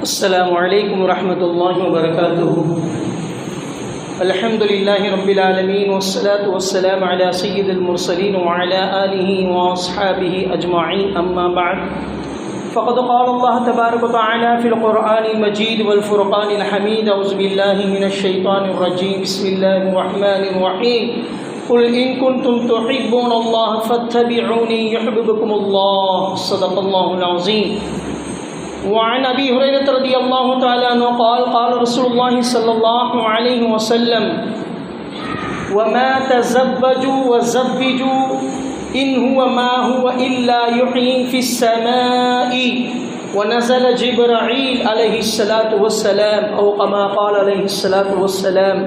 السلام عليكم ورحمة الله وبركاته. الحمد لله رب العالمين والصلاة والسلام على سيد المرسلين وعلى آله وأصحابه أجمعين. أما بعد فقد قال الله تبارك وتعالى في القرآن المجيد والفرقان الحميد. أعوذ بالله من الشيطان الرجيم. بسم الله الرحمن الرحيم. قل إن كنتم تحبون الله فاتبعوني يحببكم الله. صدق الله العظيم. وعن أبي هريرة رضي الله تعالى عنه قال قال رسول الله صلى الله عليه وسلم وما تزوجوا وزوجوا إن هو ما هو إلا يحيي في السماء ونزل جبرائيل عليه الصلاة والسلام أو كما قال عليه الصلاة والسلام.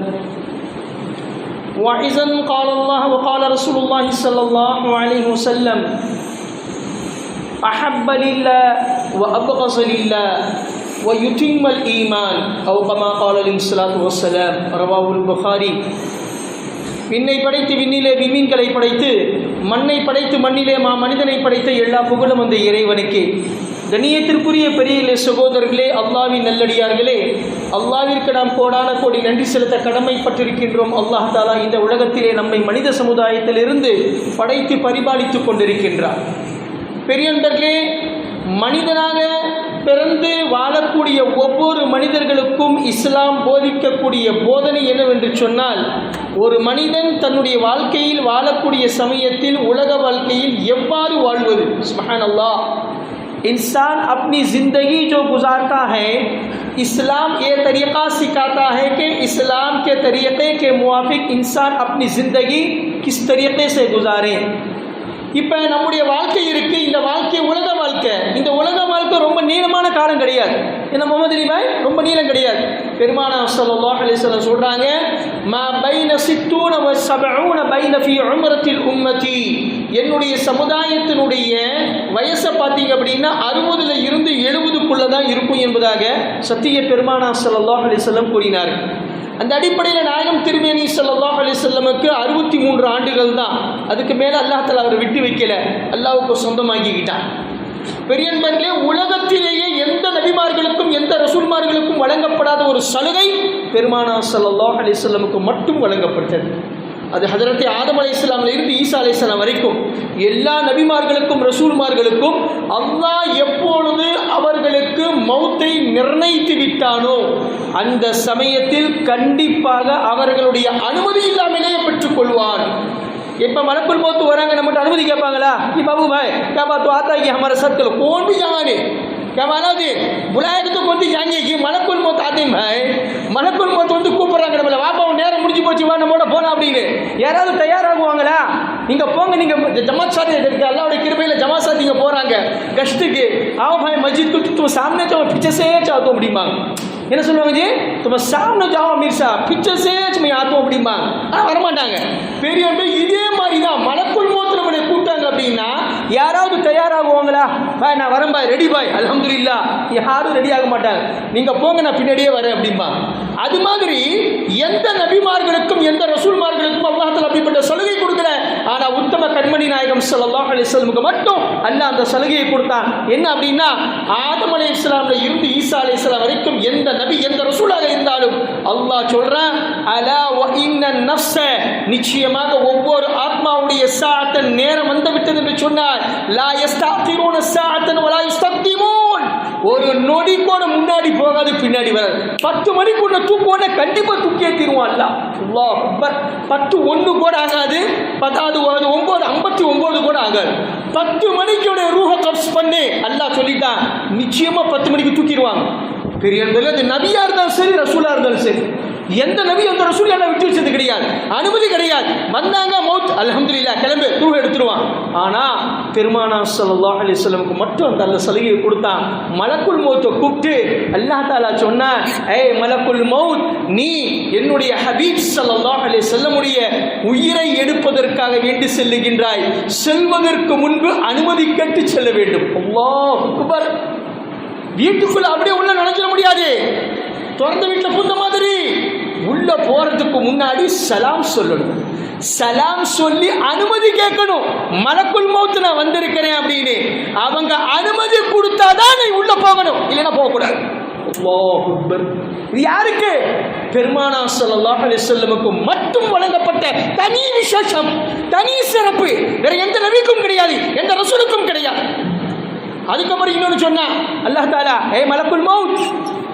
وإذا قال الله وقال رسول الله صلى الله عليه وسلم أحب لله وأبغض لله ويتم الإيمان أو كما قال عليه الصلاة والسلام. رواه البخاري. விண்ணை படைத்து விண்ணிலே விண்மீன்களை படைத்து மண்ணை படைத்து மண்ணிலே மனிதனை படைத்த எல்லா புகழும் அந்த இறைவனுக்கு. கண்ணியத்திற்குரிய பெரிய சகோதரர்களே, அல்லாஹ்வின் நல்லடியார்களே, அல்லாஹ்விற்கு நாம் கோடான கோடி நன்றி செலுத்த கடமைப்பட்டிருக்கின்றோம். அல்லாஹ் தாலா இந்த உலகத்திலே நம்மை மனித சமுதாயத்திலிருந்து படைத்து பரிபாலித்து கொண்டிருக்கின்றார். பெரியவர்களே, மனிதனாக பிறந்து வாழக்கூடிய ஒவ்வொரு மனிதர்களுக்கும் இஸ்லாம் போதிக்கக்கூடிய போதனை என்னவென்று சொன்னால், ஒரு மனிதன் தன்னுடைய வாழ்க்கையில் வாழக்கூடிய சமயத்தில் உலக வாழ்க்கையில் எவ்வாறு வாழ்வது. சுப்ஹானல்லாஹ். इंसान अपनी ज़िंदगी जो गुजारता है, इस्लाम ये तरीक़ा सिखाता है कि इस्लाम के तरीक़े के मुवाफिक इंसान अपनी ज़िंदगी किस तरीक़े से गुजारे. இப்போ நம்முடைய வாழ்க்கை இருக்குது. இந்த வாழ்க்கை உலக வாழ்க்கை. இந்த உலக வாழ்க்கை ரொம்ப நீளமான காலம் கிடையாது. என்ன முகமது அலி பாய், ரொம்ப நீளம் கிடையாது. பெருமானார் ஸல்லல்லாஹு அலைஹி வஸல்லம் சொல்கிறாங்க, மா பைன 60 வ 70 பைன ஃபீ உம்ரத்தில் உம்மதி. என்னுடைய சமுதாயத்தினுடைய வயசை பார்த்தீங்க அப்படின்னா 60ல் இருந்து 70க்குள்ளே தான் இருக்கும் என்பதாக சத்திய பெருமானார் ஸல்லல்லாஹு அலைஹி வஸல்லம் கூறினார்கள். அந்த அடிப்படையில் நாயகம் திருமேனி ஸல்லல்லாஹு அலைஹி வஸல்லமுக்கு 63 ஆண்டுகள் தான். அதுக்கு மேலே அல்லாஹ் தஆலா அவர் விட்டு வைக்கல, அல்லாஹ்வுக்கு சொந்தமாக்கிக்கிட்டான். பெரியன்பர்களே, உலகத்திலேயே எந்த நபிமார்களுக்கும் எந்த ரசூல்மார்களுக்கும் வழங்கப்படாத ஒரு சலுகை பெருமானார் ஸல்லல்லாஹு அலைஹி வஸல்லமுக்கு மட்டும் வழங்கப்பட்டது. அது ஹஜரத் ஆதம் அலைஹிஸ்ஸலாமில் இருந்து ஈசா அலைஹிஸ்ஸலாம் வரைக்கும் எல்லா நபிமார்களுக்கும் ரசூல்மார்களுக்கும் அல்லாஹ் எப்பொழுது அவர்களுக்கு மௌத்தை நிர்ணயித்து விட்டானோ அந்த சமயத்தில் கண்டிப்பாக அவர்களுடைய அனுமதி இல்லாமலேயே பெற்றுக்கொள்வான். இப்போ மலக்குல் மௌத் வராங்க, நம்மகிட்ட அனுமதி கேட்பாங்களா? பாபு பாய் क्या बात तो आता है कि हमारे साथ करो, कौन भी जाने क्या माना दे बुलाए तो कौन भी जाएंगे कि मलकुल मौत आते भाई. மலக்குல் மௌத் வந்து கூப்பிட்றாங்க நம்மளை, வாப்பாவும் நேரம் முடிஞ்சு போச்சு, வா நம்மோட போனா அப்படின்னு. யாராவது தயாராகுவாங்களா? நீங்கள் போங்க, நீங்கள் ஜமாத் சாத்தி இருக்கு, அல்லாஹ்வுடைய கிருபையில் ஜமாத் சாத்தி இங்கே போகிறாங்க கஷ்டுக்கு. आओ भाई मस्जिद को तुम सामने जाओ, पीछे से जाओ तो அப்படிம்பாங்க. என்ன சொல்லுவாங்க ஜி, तुम सामने जाओ अमीर साहब, पीछे से मैं आता हूं அப்படிம்பாங்க. ஆனால் வரமாட்டாங்க. பெரியவங்க இதே மாதிரி தான் மலக்குல் மௌத் நம்மளை கூப்பிட்டாங்க அப்படின்னா யாராவது தயாராகுவாங்களா? பாய் நான் வரேன் பாய், ரெடி பாய், அல்ஹம்துலில்லாஹ். யாரும் ரெடி ஆக மாட்டாங்க. நீங்கள் போங்க, நான் பின்னாடியே வரேன் அப்படிம்பாங்க. அது மாதிரி எந்த நபிமார்களுக்கும் எந்த ரசூல்மார்களுக்கும் அல்லாஹ் தஆலா அப்படிப்பட்ட சலுகை கொடுக்கல. ஆனால் உத்தம கண்மணி நாயகம் ஸல்லல்லாஹு அலைஹி வஸல்லமுக்கு மட்டும் அல்லாஹ் அந்த சலுகையை கொடுத்தான். என்ன அப்படின்னா, ஆதம் அலைஹிஸ்ஸலாம்ல இருந்து ஈசா அலைஹிஸ்ஸலாம் வரைக்கும் எந்த நபி எந்த ரசூலாக இருந்தாலும் அல்லாஹ் சொல்றான், அலா வ இன்ன நஃப்ஸ, நிச்சயமாக ஒவ்வொரு ஆத்மாவுடைய சாஅத்தன் நேரம் வந்து விட்டது என்று சொன்னார். லா யஸ்தஅகிரூன சாஅத்தன் வலா யஸ்தக்திமூன். ஒரு நொடி கூட முன்னாடி போகாது, பின்னாடி வராது. 10 மணிக்குள்ள தூக்குவோட கண்டிப்பாக தூக்கியே தீருவான் அல்லாஹ். அல்லாஹ் அக்பர். 10:01 கூட ஆகாது, 9:59 கூட ஆகாது. 10 மணிக்கு ரூஹ கப்ஸ் பண்ணி அல்லாஹ் சொல்லிட்டான், நிச்சயமா 10 மணிக்கு தூக்கிடுவாங்க. பெரியவர்களே, அது நபியா இருந்தாலும் சரி, ரசூலா இருந்தாலும் சரி, எந்த நபி அந்த ரசூல் எல்லாம் விட்டு வச்சது கிடையாது, அனுமதி கிடையாது. வந்தாங்க மௌத், அல்ஹம்துலில்லாஹ், கிளம்பு, தூவ எடுத்துருவான். ஆனால் பெருமானார் ஸல்லல்லாஹு அலைஹி வஸல்லமுக்கு மட்டும் அந்த சலுகையை கொடுத்தான். மலக்குல் மௌத்தை கூப்பிட்டு அல்லாஹ் தஆலா சொன்னான், ஏய் மலக்குல் மௌத், நீ என்னுடைய ஹபீப் ஸல்லல்லாஹு அலைஹி வஸல்லமுடைய உயிரை எடுப்பதற்காக வேண்டி செல்லுகின்றாய். செல்வதற்கு முன்பு அனுமதி கேட்டு செல்ல வேண்டும். அல்லாஹ் அக்பர். வீட்டுக்குள்ள அப்படியே உள்ள நுழைஞ்சிட முடியாது. திறந்த வீட்டில் பூந்த மாதிரி உள்ள போறதுக்கு முன்னாடி சலாம் சொல்லணும். சலாம் சொல்லி அனுமதி கேட்கணும். மலக்குல் மௌத் நான் வந்திருக்கிறேன் அப்படின்னு அவங்க அனுமதி கொடுத்தாதான் நீ உள்ள போகணும், இல்லைன்னா போகக்கூடாது. அல்லாஹ் அக்பர். இது யாருக்கு? பெருமானார் ஸல்லல்லாஹு அலைஹி வஸல்லமுக்கு மட்டும் வழங்கப்பட்ட தனி விசேஷம், தனி சிறப்பு. வேற எந்த நபிக்கும் கிடையாது, எந்த ரசூலுக்கும் கிடையாது. அதுக்கப்புறம் இன்னொன்று சொன்னா அல்லாஹ் தஆலா, ஏ மலக்குல் மௌத்,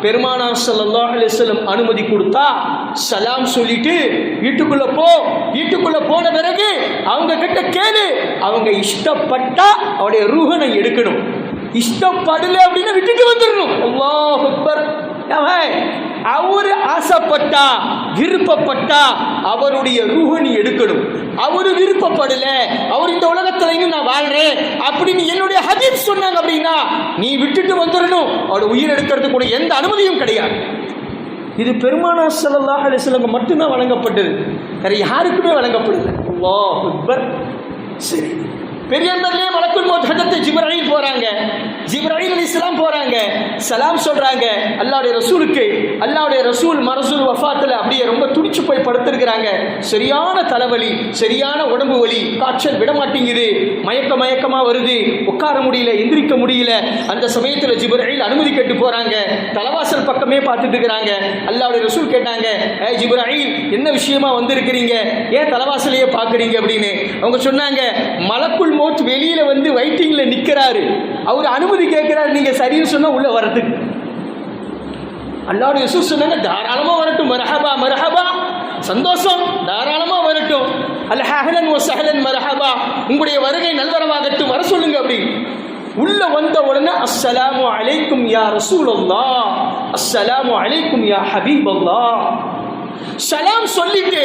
பெருமானார் ஸல்லல்லாஹு அலைஹி வஸல்லம் அனுமதி கொடுத்தா சலாம் சொல்லிட்டு வீட்டுக்குள்ள போ. வீட்டுக்குள்ள போன பிறகு அவங்க கிட்ட கேளு, அவங்க இஷ்டப்பட்டா அவருடைய ரூஹனை எடுக்கணும், இஷ்டப்படல அப்படின்னு விட்டுட்டு வந்துடணும். அல்லாஹ் அக்பர். அவர் ஆசைப்பட்டா விருப்பப்பட்டா அவருடைய ரூஹனை எடுக்கணும். அவரு விருப்பப்படல, அவர் இந்த உலகத்துல நான் வாழ்றேன் அப்படின்னு என்னுடைய ஹபீப் சொன்னாங்க அப்படின்னா நீ விட்டுட்டு வந்துடணும். அவருடைய உயிர் எடுக்கிறதுக்கு கூட எந்த அனுமதியும் கிடையாது. இது பெருமானார் ஸல்லல்லாஹு அலைஹி வஸல்லம் மட்டும்தான் வழங்கப்பட்டது, வேற யாருக்குமே வழங்கப்படல. அல்லாஹ் அக்பர். சரி, பெரியவர்களே மலக்குல் மௌத் ஹஜரத் ஜிப்ரீல் போறாங்க, ஜிப்ரீல் அலைஹிஸ்ஸலாம் போறாங்க, சலாம் சொல்றாங்க அல்லாஹ்வுடைய ரசூலுக்கு. அல்லாஹ்வுடைய ரசூல் மரசூல் வஃபாத்துல அப்படியே ரொம்ப துடிச்சு போய் படுத்திருக்கிறாங்க. சரியான தலைவலி, சரியான உடம்பு வலி, காய்ச்சல் விட மாட்டேங்குது, மயக்கமா வருது, உட்கார முடியல, எந்திரிக்க முடியல. அந்த சமயத்தில் ஜிப்ரீல் அனுமதி கேட்டு போறாங்க, தலைவாசல் பக்கமே பார்த்துட்டு இருக்கிறாங்க. அல்லாஹ்வுடைய ரசூல் கேட்டாங்க, ஏ ஜிப்ரீல், என்ன விஷயமா வந்திருக்கிறீங்க, ஏன் தலைவாசலையே பார்க்குறீங்க அப்படின்னு. அவங்க சொன்னாங்க, மலக்குல் மௌத் வெளியில வந்து வெயிட்டிங்ல நிக்கிறாரு, அவர் அனுமதி கேட்கிறாரு, நீங்க சரின்னு சொன்னா உள்ள வரதுக்கு. அல்லாஹ்வுடைய ரசூல் சொன்னாங்க, தாராளமா வரட்டும், மர்ஹபா மர்ஹபா, சந்தோஷம், தாராளமா வரட்டும், அஹ்லன் வ ஸஹ்லன் மர்ஹபா, உங்களுடைய வருகை நல்வரவாகட்டும், வர சொல்லுங்க அப்படி. உள்ள வந்த உடனே அஸ்ஸலாமு அலைக்கும் யா ரசூலல்லாஹ், அஸ்ஸலாமு அலைக்கும் யா ஹபீபல்லாஹ். சலாம் சொல்லிட்டு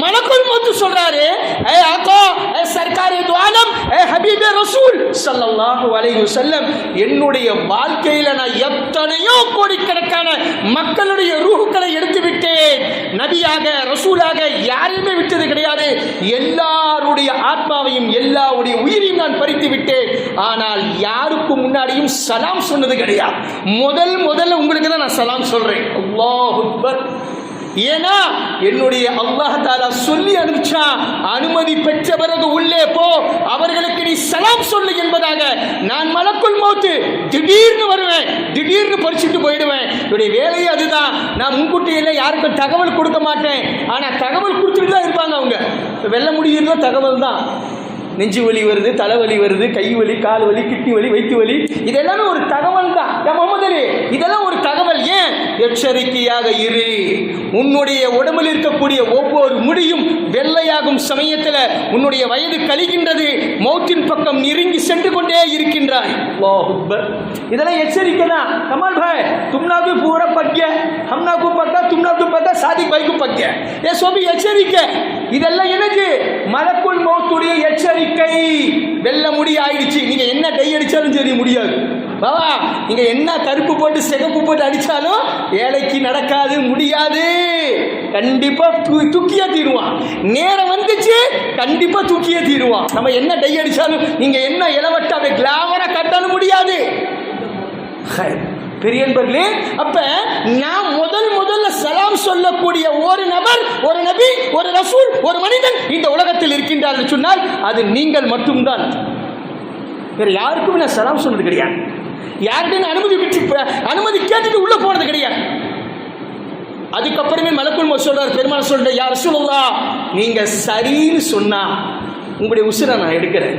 மலக்குல் மௌத் சொல்றாரு, ஏ ஆகா, ஏ சர்க்காரே து ஆலம், ஏ ஹபீபே ரசூல் ஸல்லல்லாஹு அலைஹி வஸல்லம், என்னுடைய வாழ்க்கையில நான் எத்தனையோ கோடிக்கணக்கான மக்களுடைய ரூஹ்களை எடுத்து விட்டேன், நபியாக ரசூலாக யாரையுமே விட்டது கிடையாது, எல்லாருடைய ஆத்மாவையும் எல்லாருடைய உயிரையும் நான் பறித்து விட்டேன், ஆனால் யாருக்கு முன்னாடியும் சலாம் சொன்னது கிடையாது, முதல்ல உங்களுக்கு தான் நான் சலாம் சொல்றேன். அல்லாஹ் அக்பர். ஏன்னா என்னுடைய அல்லாஹ் தஆலா சொல்லி அனுப்பிச்சா, அனுமதி பெற்ற பிறகு உள்ளே போ, அவர்களுக்கு நீ சலாம் சொல்லு என்பதாக. நான் மலக்குல் மௌத் திடீர்னு வருவேன், திடீர்னு பறிச்சுட்டு போயிடுவேன், என்னுடைய வேலையே அதுதான். நான் முன்கூட்டியில யாருக்கும் தகவல் கொடுக்க மாட்டேன், ஆனா தகவல் கொடுத்துட்டு தான் இருப்பாங்க அவங்க. வெல்ல முடியுறதோ தகவல் தான். நெஞ்சு வலி வருது, தலைவலி வருது, கை வலி, கால் வலி, கிட்னி வலி, வயிற்று வலி, இதெல்லாமே ஒரு தகவல் தான். முகமது அலி, இதெல்லாம் ஒரு தகவல். ஏன்? எச்சரிக்கையாக இரு. உன்னுடைய உடம்பில் இருக்கக்கூடிய ஒவ்வொரு முடியும் வெள்ளையாகும் சமயத்தில் உன்னுடைய வயது கழிகின்றது, மௌத்தின் பக்கம் நெருங்கி சென்று கொண்டே இருக்கின்றாய். அல்லாஹ் அக்பர். இதெல்லாம் எச்சரிக்கை தான். கமால் பாய், तुमना भी पूरा पक गया, हमना को पक्का, तुमना को पक्का, सादिक भाई को पक गया. ये सभी எச்சரிக்கை. இதெல்லாம் என்னது? மலக்குல் மௌத்துடைய எச்சரிக்கை. வெல்ல முடி ஆயிடுச்சு. நீங்க என்ன கை அடிச்சாலும் சரி முடியாது. பாவா, நீங்க என்ன கருப்பு போட்டு சிகப்பு போட்டு அடிச்சாலும் ஏழைக்கு நடக்காது, முடியாது. கண்டிப்பா தூக்கியே தீருவான். நேரம் வந்துச்சு, கண்டிப்பா தூக்கியே தீருவான். நம்ம என்ன டை அடிச்சாலும், நீங்க என்ன இளவட்ட அதை கிளாமரா கட்டாலும் முடியாது. பெரியன்பர்களே, அப்ப நான் முதல்ல சலாம் சொல்லக்கூடிய ஒரு நபர், ஒரு நபி, ஒரு ரசூல், ஒரு மனிதன் இந்த உலகத்தில் இருக்கின்றார் சொன்னால் அது நீங்கள் மட்டும்தான். வேற யாருக்கும் நான் சலாம் சொன்னது கிடையாது. யார்கிட்ட அனுமதி கேட்டுட்டு உள்ள போனது கிடையாது. அதுக்கப்புறமே மலக்குல் மௌத் சொல்றார், பெருமாள் சொல்ற, யா ரசூலுல்லாஹ், நீங்க சரின்னு சொன்னா உங்களுடைய உசிரை நான் எடுக்கிறேன்,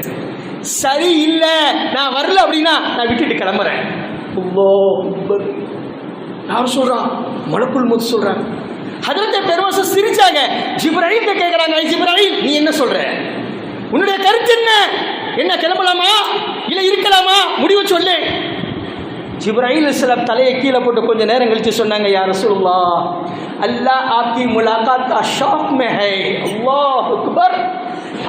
சரி இல்லை நான் வரல அப்படின்னா நான் விட்டுட்டு கிளம்புறேன். யார் சொல்றான்? மலக்குல் மௌத் சொல்றாங்க. ஹஜ்ரத் பெருமாள் சிரிச்சாங்க. ஜிப்ரீல் கேட்கிறாங்க, ஜிப்ரீல் நீ என்ன சொல்ற? உன்னுடைய கருத்து என்ன? என்ன கிளம்பலாமா இல்ல இருக்கலாமா? முடிவு சொல்லு. जिब्राइल अलैहिस्सलाम தலையை கீழே போட்டு கொஞ்ச நேரம் கழிச்சு சொன்னாங்க, யா ரசூலுல்லாह, अल्लाह आपकी मुलाकात का शौक में है. अल्लाह अकबर.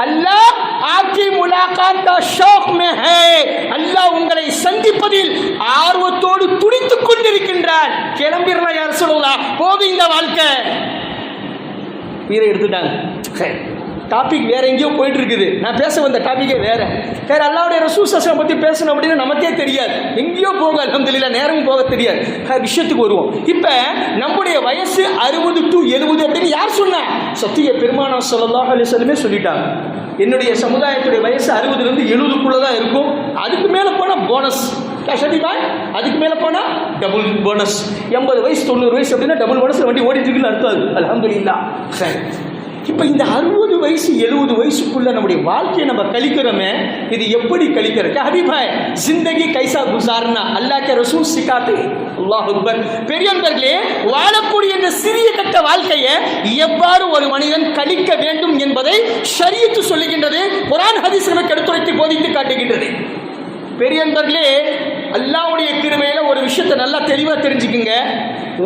अल्लाह आपकी मुलाकात का शौक में है. अल्लाह உங்களை சந்திப்பதில் ஆர்வத்தோடு துடித்துக் கொண்டிருக்கின்றார். கிளம்பிரலாம் யா ரசூலுல்லாஹ், போது இந்த வாழ்க்கை. வீரை எடுத்துட்டாங்க. டாபிக் வேற எங்கேயோ போயிட்டு இருக்குது. நான் பேச வந்த டாபிக்கே வேற. அல்லாஹ்வுடைய ரசூல் ஸல்லல்லாஹு பற்றி பேசணும் அப்படின்னு நமக்கே தெரியாது, எங்கேயோ போக அல்ஹம்துலில்லாஹ் நேரம் போக தெரியாது. விஷயத்துக்கு வருவோம். இப்போ நம்முடைய வயசு 60 to 70 அப்படின்னு யார் சொன்னா? சத்திய பெருமானார் ஸல்லல்லாஹு அலைஹி வஸல்லமே சொல்லிட்டாங்க. என்னுடைய சமுதாயத்துடைய வயசு 60 to 70 தான் இருக்கும். அதுக்கு மேலே போனால் போனஸ். அதுக்கு மேலே போனால் டபுள் போனஸ். 80 வயசு 90 வயசு அப்படின்னா டபுள் போனஸ் வண்டி ஓடிட்டு இருக்குன்னு அர்த்தம். அது அல்ஹம்துலில்லாஹ். சரி, இப்போ இந்த 60 வயசு 70 வயசுக்குள்ள நம்முடைய வாழ்க்கையை நம்ம கழிக்கிறோமே, இது எப்படி கழிக்கிறது? ஹபீபாய் ஜிந்தகி கைசா குசார்னா அல்லாஹ் கே ரசூல் சிக்காते. அல்லாஹ் அக்பர். பெரியவர்களே, வாழக்கூடிய இந்த சிறிய கட்ட வாழ்க்கையை எவ்வாறு ஒரு மனிதன் கழிக்க வேண்டும் என்பதை ஷரியத்து சொல்லுகின்றது. குர்ஆன் ஹதீஸ் நமக்கு எடுத்துரைத்து போதித்து காட்டுகின்றது. பெரியவர்களே, அல்லாஹ்வுடைய கிருபையில ஒரு விஷயத்தை நல்லா தெளிவாக தெரிஞ்சுக்குங்க.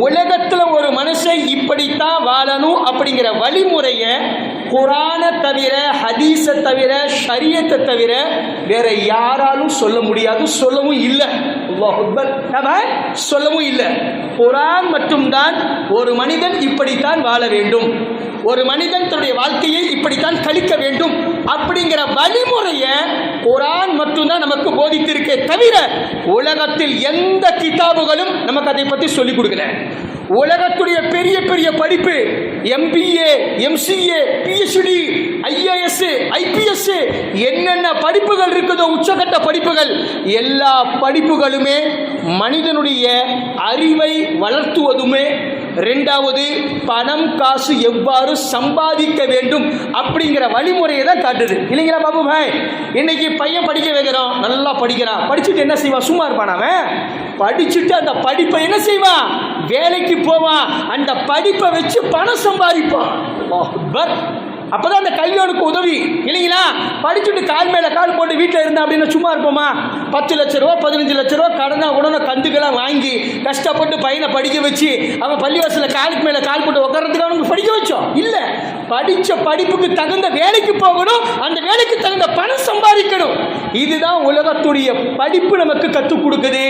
உலகத்தில் ஒரு மனுஷன் இப்படித்தான் வாழணும் அப்படிங்கிற வழிமுறையை குர்ஆனை தவிர, ஹதீஸை தவிர, ஷரியத்தை தவிர வேற யாராலும் சொல்ல முடியாது, சொல்லவும் இல்லை. அல்லாஹ் அக்பர். சொல்லவும் இல்லை. குர்ஆன் மட்டும்தான் ஒரு மனிதன் இப்படித்தான் வாழ வேண்டும், ஒரு மனிதன் தன்னுடைய வாழ்க்கையை இப்படித்தான் கழிக்க வேண்டும் அப்படிங்கிற வழிமுறையை குர்ஆன் மட்டும்தான் நமக்கு போதித்திருக்கே தவிர உலகத்தில் எந்த கிதாபுகளும் நமக்கு அதை பற்றி சொல்லிக் கொடுக்கல. உலகத்துடைய பெரிய பெரிய படிப்பு, MBA, MCA, PhD, IAS, IPS, என்னென்ன படிப்புகள் இருக்குதோ உச்சகட்ட படிப்புகள், எல்லா படிப்புகளுமே மனிதனுடைய அறிவை வளர்த்துவதுமே, ரெண்டாவது பணம் காசு எவ்வாறு சம்பாதிக்க வேண்டும் அப்படிங்கிற வழிமுறையை தான் காட்டுது. இல்லைங்களா பாபு பாய்? இன்னைக்கு பையன் படிக்க வைக்கிறோம், நல்லா படிக்கிறான், படிச்சுட்டு என்ன செய்வான்? சும்மா இருப்பான். அவன் படிச்சுட்டு அந்த படிப்பை என்ன செய்வான்? வேலைக்கு போவான், அந்த படிப்பை வச்சு பணம் சம்பாதிப்பான். அப்பதான் அந்த கல்வியோனுக்கு உதவி. இல்லைங்களா? படிச்சுட்டு கால் மேல கால் போட்டு வீட்டில் இருந்தா அப்படின்னு சும்மா இருப்போமா? 10 லட்ச ரூபா 15 லட்ச ரூபா கடனா உடனே கந்துக்கெல்லாம் வாங்கி கஷ்டப்பட்டு பையனை படிக்க வச்சு அவன் பள்ளிவாசல காலுக்கு மேல கால் போட்டு உட்காரத்துக்கு அவனுக்கு படிக்க வச்சோம் இல்லை. படிச்ச படிப்புக்கு தகுந்த வேலைக்கு போகணும், அந்த வேலைக்கு தகுந்த பணம் சம்பாதிக்கணும். இதுதான் உலகத்துடைய படிப்பு நமக்கு கற்றுக் கொடுக்குது.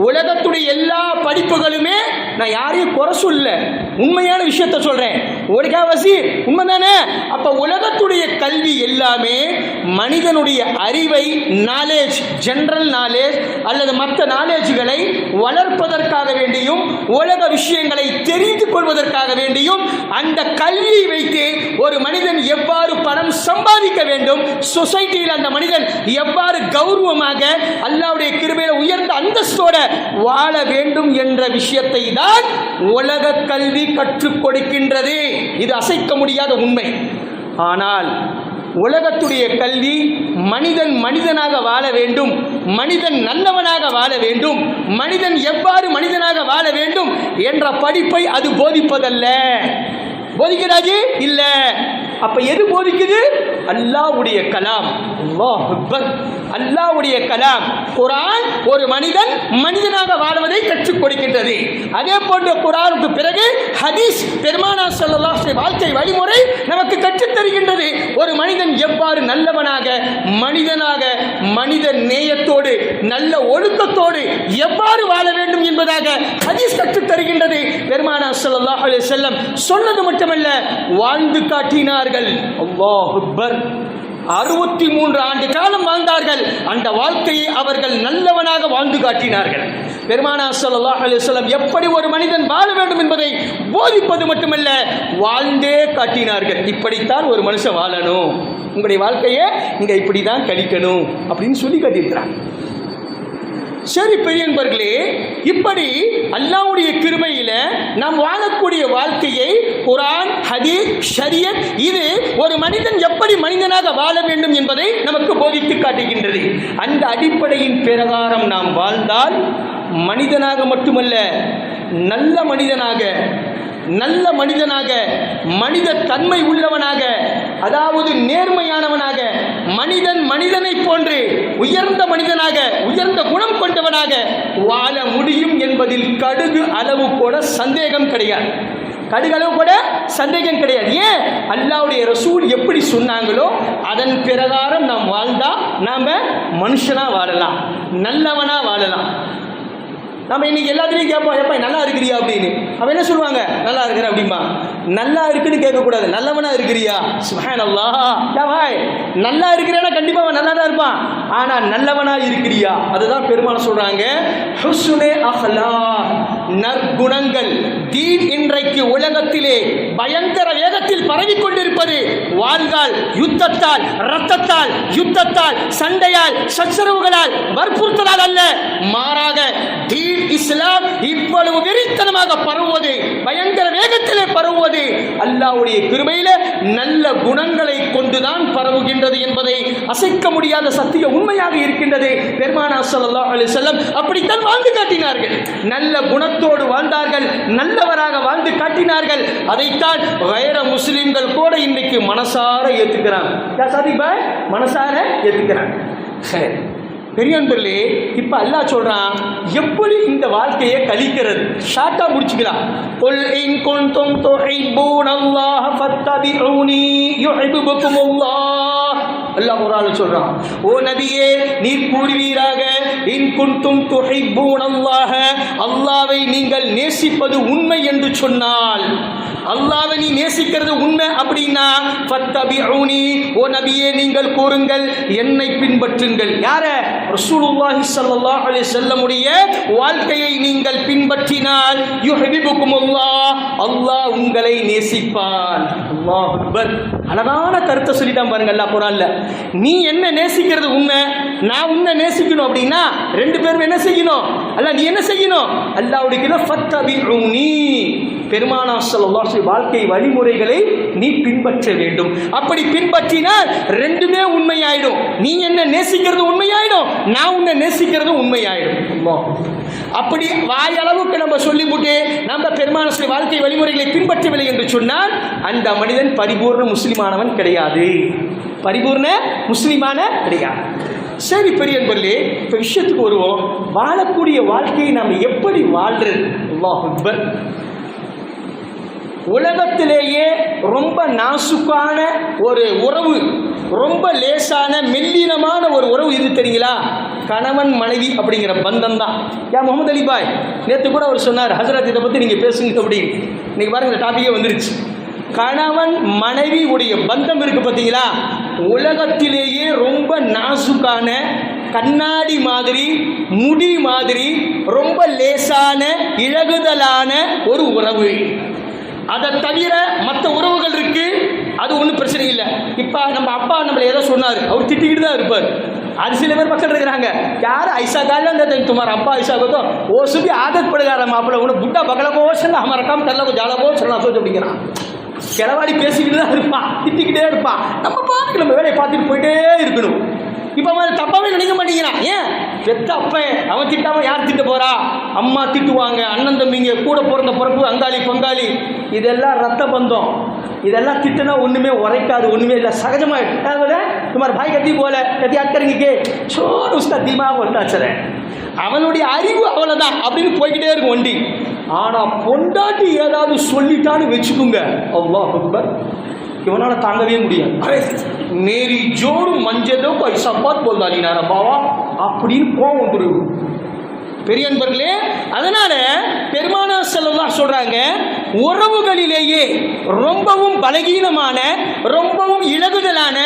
உலகத்துடைய எல்லா படிப்புகளுமே, நான் யாரையும் குறை சொல்ல, உண்மையான விஷயத்த சொல்றேன். ஒருகாவசி உண்மைதானே? அப்ப உலகத்துடைய கல்வி எல்லாமே மனிதனுடைய அறிவை, நாலேஜ், ஜெனரல் நாலேஜ் அல்லது மற்ற நாலேஜ்களை வளர்ப்பதற்காக வேண்டியும், உலக விஷயங்களை தெரிந்து கொள்வதற்காக வேண்டியும், அந்த கல்வியை வைத்து ஒரு மனிதன் எவ்வாறு பணம் சம்பாதிக்க வேண்டும், சொசைட்டியில் அந்த மனிதன் எவ்வாறு கௌரவமாக அல்லாஹ்வுடைய கிருபையில உயர்ந்த அந்தஸ்தோட வாழ வேண்டும் என்ற விஷயத்தை தான் உலக கல்வி கற்றுக் கொடுக்கின்றது. இது அசைக்க முடியாத உண்மை. ஆனால் உலகத்துடைய கல்வி மனிதன் மனிதனாக வாழ வேண்டும், மனிதன் நல்லவனாக வாழ வேண்டும், மனிதன் எவ்வாறு மனிதனாக வாழ வேண்டும் என்ற படிப்பை அது போதிப்பதல்ல. போதிக்கிறாஜி இல்ல. அப்ப எது போதிக்குது? அல்லாஹ்வுடைய கலாம். அல்லாஹ் அக்பர். அல்லாஹ்வுடைய கலாம் குர்ஆன் ஒரு மனிதன் மனிதனாக வாழ்வதை கற்றுக் கொடுக்கின்றது. அதே போன்ற குர்ஆனுக்கு பிறகு ஹதீஸ், பெருமானார் ஸல்லல்லாஹு அலைஹி வஸல்லம் வாழ்க்கை வழிமுறை நமக்கு கற்றுத் தருகின்றது. ஒரு மனிதன் எவ்வாறு நல்லவனாக, மனிதனாக, மனித நேயத்தோடு, நல்ல ஒழுக்கத்தோடு எவ்வாறு வாழ வேண்டும் என்பதாக ஹதீஸ் கற்றுத் தருகின்றது. பெருமானார் ஸல்லல்லாஹு அலைஹி வஸல்லம் சொன்னது மட்டுமல்ல, வாழ்ந்து காட்டினார்கள். அல்லாஹ் அக்பர். 63 ஆண்டு காலம் வாழ்ந்தார்கள். அந்த வாழ்க்கையை அவர்கள் நல்லவனாக வாழ்ந்து காட்டினார்கள். பெருமானார் ஸல்லல்லாஹு அலைஹி வஸல்லம் எப்படி ஒரு மனிதன் வாழ வேண்டும் என்பதை போதிப்பது மட்டுமல்ல, வாழ்ந்தே காட்டினார்கள். இப்படித்தான் ஒரு மனுஷன் வாழணும், உங்களுடைய வாழ்க்கையை நீங்க இப்படிதான் கழிக்கணும் அப்படின்னு சொல்லி காட்டியிருக்கிறாங்க. சரி பெரியன்பர்களே, இப்படி அல்லாஹ்வுடைய கிருபையில நாம் வாழக்கூடிய வாழ்க்கையை குர்ஆன், ஹதீஸ், ஷரியத் இது ஒரு மனிதன் எப்படி மனிதனாக வாழ வேண்டும் என்பதை நமக்கு போதித்து காட்டுகின்றது. அந்த அடிப்படையின் பிரகாரம் நாம் வாழ்ந்தால் மனிதனாக மட்டுமல்ல, நல்ல மனிதனாக, நல்ல மனிதனாக, மனித தன்மை உள்ளவனாக, அதாவது நேர்மையானவனாக, மனிதன் மனிதனை போன்று உயர்ந்த மனிதனாக, உயர்ந்த குணம் கொண்டவனாக வாழ முடியும் என்பதில் கடுகு அளவு கூட சந்தேகம் கிடையாது. கடுகளவு கூட சந்தேகம் கிடையாது. ஏன்? அல்லாஹ்வுடைய ரசூல் எப்படி சொன்னாங்களோ அதன் பிரகாரம் நாம் வாழ்ந்தா நாம மனுஷனா வாழலாம், நல்லவனா வாழலாம். நம்ம இன்னைக்கு எல்லாத்துலேயும் கேட்போம், எப்பா நல்லா இருக்கிறியா அப்படின்னு. அவன் என்ன சொல்லுவாங்க? நல்லா இருக்கிறேன் அப்படிமா. நல்லா இருக்குன்னு கேட்கக்கூடாது, நல்லவனா இருக்கிறியா? சுப்ஹானல்லாஹ். நல்லா இருக்கிறேன்னா கண்டிப்பாக அவன் நல்லா தான் இருப்பான். ஆனால் நல்லவனா இருக்கிறியா? அதுதான் பெருமாள் சொல்றாங்க, ஹுஸ்னே அஹ்லாக், நற்குணங்கள். தீன் இன்றைக்கு உலகத்திலே பயங்கர வேகத்தில் உலகத்தில் பரவிக் கொண்டிருப்பது வாள்கால், யுத்தத்தால், இரத்தத்தால், யுத்தத்தால், சண்டையால், சச்சரவுகளால், வற்புறுத்தலால் அல்ல. மாறாக தீன் இஸ்லாம் இவ்வளவு வெறித்தனமாக பரவுவது, பயங்கர வேகத்திலே பரவுவது அல்லாஹ்வுடைய கிருபையிலே நல்ல குணங்களை கொண்டுதான் பரவுகின்றது என்பதை அசைக்க முடியாத சத்திய உண்மையாக இருக்கின்றது. பெருமானார் ஸல்லல்லாஹு அலைஹி வஸல்லம் அப்படித்தான் வாழ்ந்து காட்டினார்கள். நல்ல குணத்தோடு வாழ்ந்தார்கள், நல்லவராக வாழ்ந்து காட்டினார்கள். அதைத்தான் வேற முஸ்லிம்கள் கூட இன்றைக்கு மனசார ஏத்துக்கிறாங்க. மனசார ஏத்துக்கிறாங்க. பெரியன்பர்களே, இப்ப அல்லாஹ் சொல்றான் எப்படி இந்த வாழ்க்கையை கழிக்கிறது. ஷார்ட்டா முடிச்சுக்கலாம். குல் இன் குன்தும் துஹிப்பூனல்லாஹ ஃபத்தபிஊனி யுஹிப்புகுமுல்லாஹ். அல்லாஹ் குர்ஆனில் சொல்றான், ஓ நபியே நீர் கூறுவீராக, இன் குன்தும் துஹிப்பூனல்லாஹ, அல்லாஹ்வை நீங்கள் நேசிப்பது உண்மை என்று சொன்னால், அல்லாஹ்வை நீ நேசிக்கிறது உண்மை அப்படின்னா ஃபத்தபிஊனி, ஓ நபியே நீங்கள் கூறுங்கள் என்னை பின்பற்றுங்கள். யார? ரசூலுல்லாஹி ஸல்லல்லாஹு அலைஹி வஸல்லம் உடைய வாழ்க்கையை நீங்கள் பின்பற்றினால் யுஹிப்புகுமுல்லாஹ், அல்லாஹ் உங்களை நேசிப்பான். அல்லாஹ் அக்பர். அழகான கருத்தை சொல்லிட்டான் பாருங்க அல்லாஹ் குர்ஆன்ல. நீ என்ன நேசிக்கிறது உண்மை, நான் உன்னை நேசிக்கணும் அப்படின்னா ரெண்டு பேரும் என்ன செய்யணும்? அல்ல நீ என்ன செய்யணும்? அல்லாஹ்வுடைய ஃபத்தபிஊனி, பெருமானார் ஸல்லல்லாஹு அலைஹி வஸல்லம் வாழ்க்கை வழிமுறைகளை நீ பின்பற்ற வேண்டும். அப்படி பின்பற்றினால் ரெண்டுமே உண்மையாயிடும். நீ என்ன நேசிக்கிறது உண்மையாயிடும், நான் உன்னை நேசிக்கிறது உண்மையாயிடும். அப்படி வாயளவுக்கு நம்ம சொல்லிவிட்டு நம்ம பெருமானார் வாழ்க்கை வழிமுறைகளை பின்பற்றவில்லை என்று சொன்னால் அந்த மனிதன் பரிபூர்ண முஸ்லிமானவன் கிடையாது. பரிபூர்ண முஸ்லிமான கிடையாது. சரி பெரியன்பர்களே, இப்போ விஷயத்துக்கு வருவோம். வாழக்கூடிய வாழ்க்கையை நாம் எப்படி வாழ்றது? அல்லாஹ் அக்பர். உலகத்திலேயே ரொம்ப நாசுக்கான ஒரு உறவு, ரொம்ப லேசான மெல்லினமான ஒரு உறவு இது தெரியுங்களா? கணவன் மனைவி அப்படிங்கிற பந்தம் தான். யா முகமது அலி பாய், நேற்று கூட அவர் சொன்னார், ஹசரத் இதை பற்றி நீங்கள் பேசுங்க அப்படின்னு. இன்னைக்கு பாருங்க இந்த டாபிக்கே வந்துருச்சு. கணவன் மனைவி உடைய பந்தம் இருக்கு பார்த்தீங்களா, உலகத்திலேயே ரொம்ப நாசுக்கான, கண்ணாடி மாதிரி, முடி மாதிரி, ரொம்ப லேசான, இழகுதலான ஒரு உறவு. அதை தவிர மற்ற உறவுகள் இருக்கு, அது ஒன்றும் பிரச்சனை இல்லை. இப்போ நம்ம அப்பா நம்மளை ஏதோ சொன்னார், அவர் திட்டிக்கிட்டு தான் இருப்பார். அது சில பேர் பக்கம் இருக்கிறாங்க, யார் ஐசா காலம் तुम्हारा अब्बा ऐसा को तो वो सुबह आदत पड़ गया मापड़ उन्हें बुढ़ा बगला को हमारा काम कर को जाला को चलना सोच அப்படிங்கிறான். கிளவாடி பேசிக்கிட்டு தான் இருப்பான், திட்டிக்கிட்டே இருப்பான். நம்ம பார்த்துட்டு நம்ம வேலையை பார்த்துட்டு போயிட்டே இருக்கணும். இப்போ அவன் தப்பாவே நினைக்க மாட்டேங்கிறான். ஏன்? பெத்த அப்பன் அவன் திட்டாம யார் திட்ட போறா? அம்மா திட்டுவாங்க, அண்ணன் தம்பிங்க, கூட பிறந்த பிறப்பு, அங்காளி பங்காளி, இதெல்லாம் ரத்த பந்தம். இதெல்லாம் திட்டுனா ஒன்றுமே உரைக்காது, ஒன்றுமே இல்லை, சகஜமாயிட்டு. तुम्हारे भाई कति बोले कति याद करेंगे के छोड़ उसका दिमाग होता चले. அவனுடைய அறிவு அவ்வளோதான் அப்படின்னு போய்கிட்டே இருக்கும் வண்டி. ஆனால் பொண்டாட்டி ஏதாவது சொல்லிட்டான்னு வச்சுக்கோங்க, அல்லாஹ் அக்பர், இவனால் தாங்கவே முடியாது. மேரி ஜோடு மஞ்சதோ ஐசா பாத் போல்தா நீ நார பாவா அப்படின்னு கோவம் வந்துடும். பெரியன்பர்களே, அதனால பெருமானார் ஸல்லல்லாஹு சொல்றாங்க, உறவுகளிலேயே ரொம்பவும் பலகீனமான, ரொம்பவும் இலகுதலான,